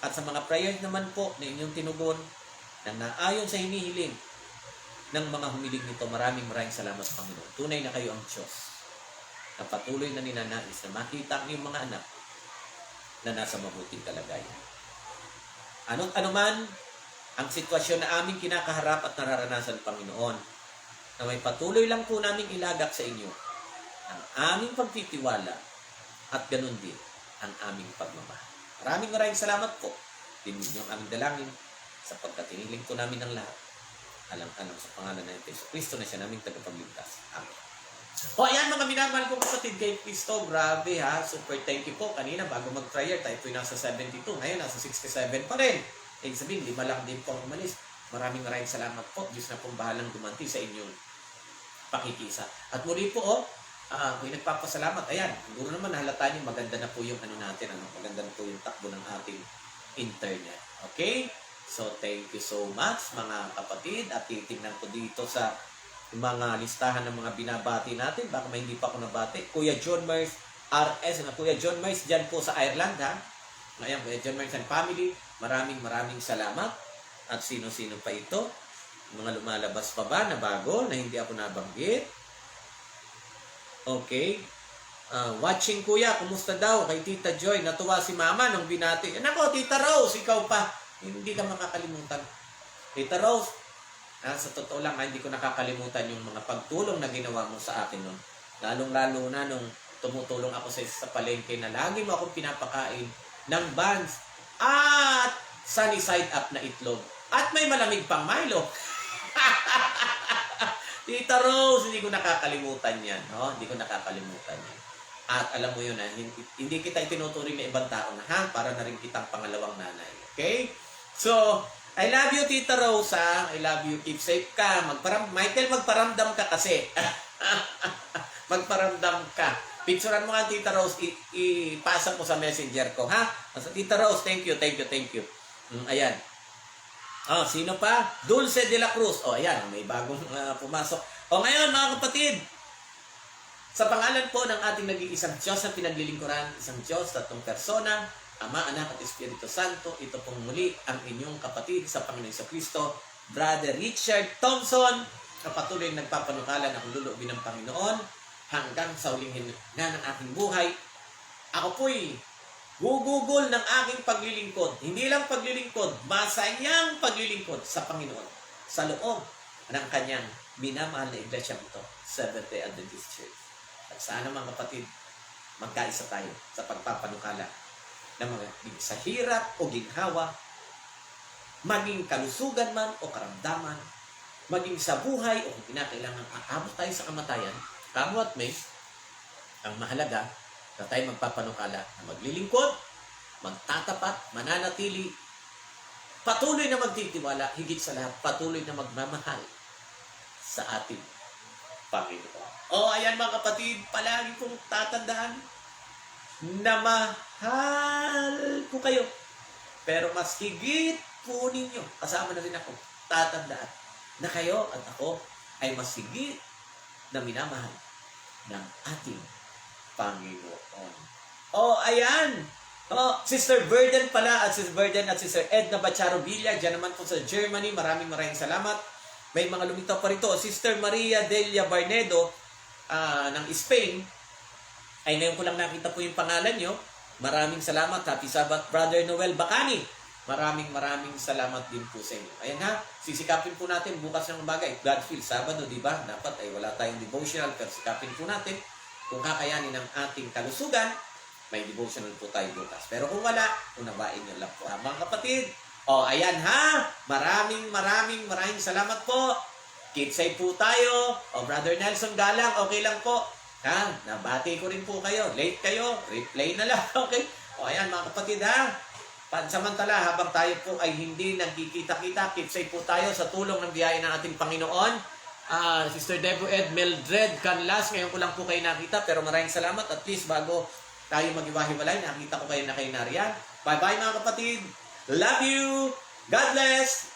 At sa mga prayers naman po na inyong tinugon, na naayon sa hinihiling ng mga humiling nito, maraming salamat, Panginoon. Tunay na kayo ang Diyos na patuloy na ninanais na makita ang iyong mga anak na nasa mabuting kalagayan. Ano man ang sitwasyon na aming kinakaharap at nararanasan, Panginoon, na may patuloy lang po naming ilagak sa inyo ang aming pagtitiwala at ganun din ang aming pagmamahal. Maraming salamat po. Dinig niyo ang aming dalangin sapagkat hiniling po namin ang lahat. Alam-alam sa pangalan ng Yesu Kristo na siya naming tagapagligtas. Amen. O ayan mga minamahal kong kapatid kay Kristo, grabe ha, super thank you po. Kanina bago mag-prayer, tayo po nasa 72, ngayon nasa 67 pa rin. Ibig sabihin, 5 lang din po ang umalis. Maraming salamat po. Diyos na pong bahalang dumanti sa inyong pakikisa. At muli po, kung nagpapasalamat, ayan, siguro naman nahalata niyo, maganda na po yung natin, maganda na po yung takbo ng ating internet. Okay? So, thank you so much mga kapatid. At titignan ko dito sa mga listahan ng mga binabati natin. Baka may hindi pa ako nabati. Kuya John Myers RS. Kuya John Myers dyan po sa Ireland, ha? Ayan, Kuya John Myers and family. Maraming salamat. At sino-sino pa ito? Mga lumalabas pa ba na bago na hindi ako nabanggit? Okay. Watching kuya, kumusta daw? Kay Tita Joy, natuwa si Mama nung binati. Nako, Tita Rose, ikaw pa. Hindi ka makakalimutan. Tita Rose, sa totoo lang, hindi ko nakakalimutan yung mga pagtulong na ginawa mo sa akin nun. Lalong-lalo na nung tumutulong ako sa palengke na lagi mo akong pinapakain ng buns at sunny side up na itlog. At may malamig pang Milo. Tita Rose, hindi ko nakakalimutan yan. No? Hindi ko nakakalimutan yan. At alam mo yun, hindi kita itinuturing na ibang tao na, ha? Para na rin kitang pangalawang nanay. Okay? So, I love you, Tita Rose, ha? I love you. Keep safe ka. Michael, magparamdam ka kasi. Magparamdam ka. Picturean mo nga, Tita Rose. Ipasa ko sa messenger ko, ha? Tita Rose, thank you. Ayan. Sino pa? Dulce de la Cruz. Ayan, may bagong pumasok. Ngayon, mga kapatid, sa pangalan po ng ating nag-iisang Diyos na pinaglilingkuran, isang Diyos, tatlong persona, Ama, Anak at Espiritu Santo, ito pong muli ang inyong kapatid sa Panginoon Jesucristo, Brother Richard Thompson, na patuloy nagpapanukala ng lulubi ng Panginoon hanggang sa huling hinga ng aking buhay. Ako po'y gugugol ng aking paglilingkod. Hindi lang paglilingkod, masayang paglilingkod sa Panginoon sa loob ng kanyang minamahal na iglesia ito, Seventh-day Adventist Church. At sana mga kapatid, magkaisa tayo sa pagpapanukala ng mga sa hirap o ginhawa, maging kalusugan man o karamdaman, maging sa buhay o kung kinakailangan aabot tayo sa kamatayan, kamo at may, ang mahalaga na tayo magpapanukala na maglilingkod, magtatapat, mananatili, patuloy na magtitiwala, higit sa lahat, patuloy na magmamahal sa ating Panginoon. Ayan mga kapatid, palagi kong tatandaan na mahal ko kayo. Pero mas higit po ninyo, kasama na rin ako, tatandaan na kayo at ako ay mas higit na minamahal ng ating Panginoon Oh, ayan. Oh, Sister Burden pala at Sister Burden at Sister Edna Bacharo Villa. Diyan naman po sa Germany. Maraming salamat. May mga lumitaw pa rito. Sister Maria Delia Barnedo ng Spain. Ay, ngayon ko lang nakita po yung pangalan nyo. Maraming salamat. Happy Sabbath, Brother Noel Bacani. Maraming salamat din po sa inyo. Ayan ha, sisikapin po natin bukas ng bagay. God feel Sabado, di ba? Dapat ay wala tayong devotional, pero sikapin po natin kung kakayanin ng ating kalusugan, may devotional po tayo bukas. Pero kung wala, unawain nyo lang po. Mga kapatid, ayan ha, maraming salamat po. Keep safe po tayo. Brother Nelson Galang, okay lang po. Ha, nabati ko rin po kayo. Late kayo, replay na lang, okay? Ayan mga kapatid ha. Pansamantala, habang tayo po ay hindi nagkikita-kita, keep safe po tayo sa tulong ng biyaya ng ating Panginoon. Sister Deborah Ed Mildred Canlas, ngayon ko lang po kayo nakita, pero maraming salamat. At least bago tayo mag-iwahiwalay, nakita ko kayo na kayo nariyan. Bye-bye mga kapatid. Love you. God bless.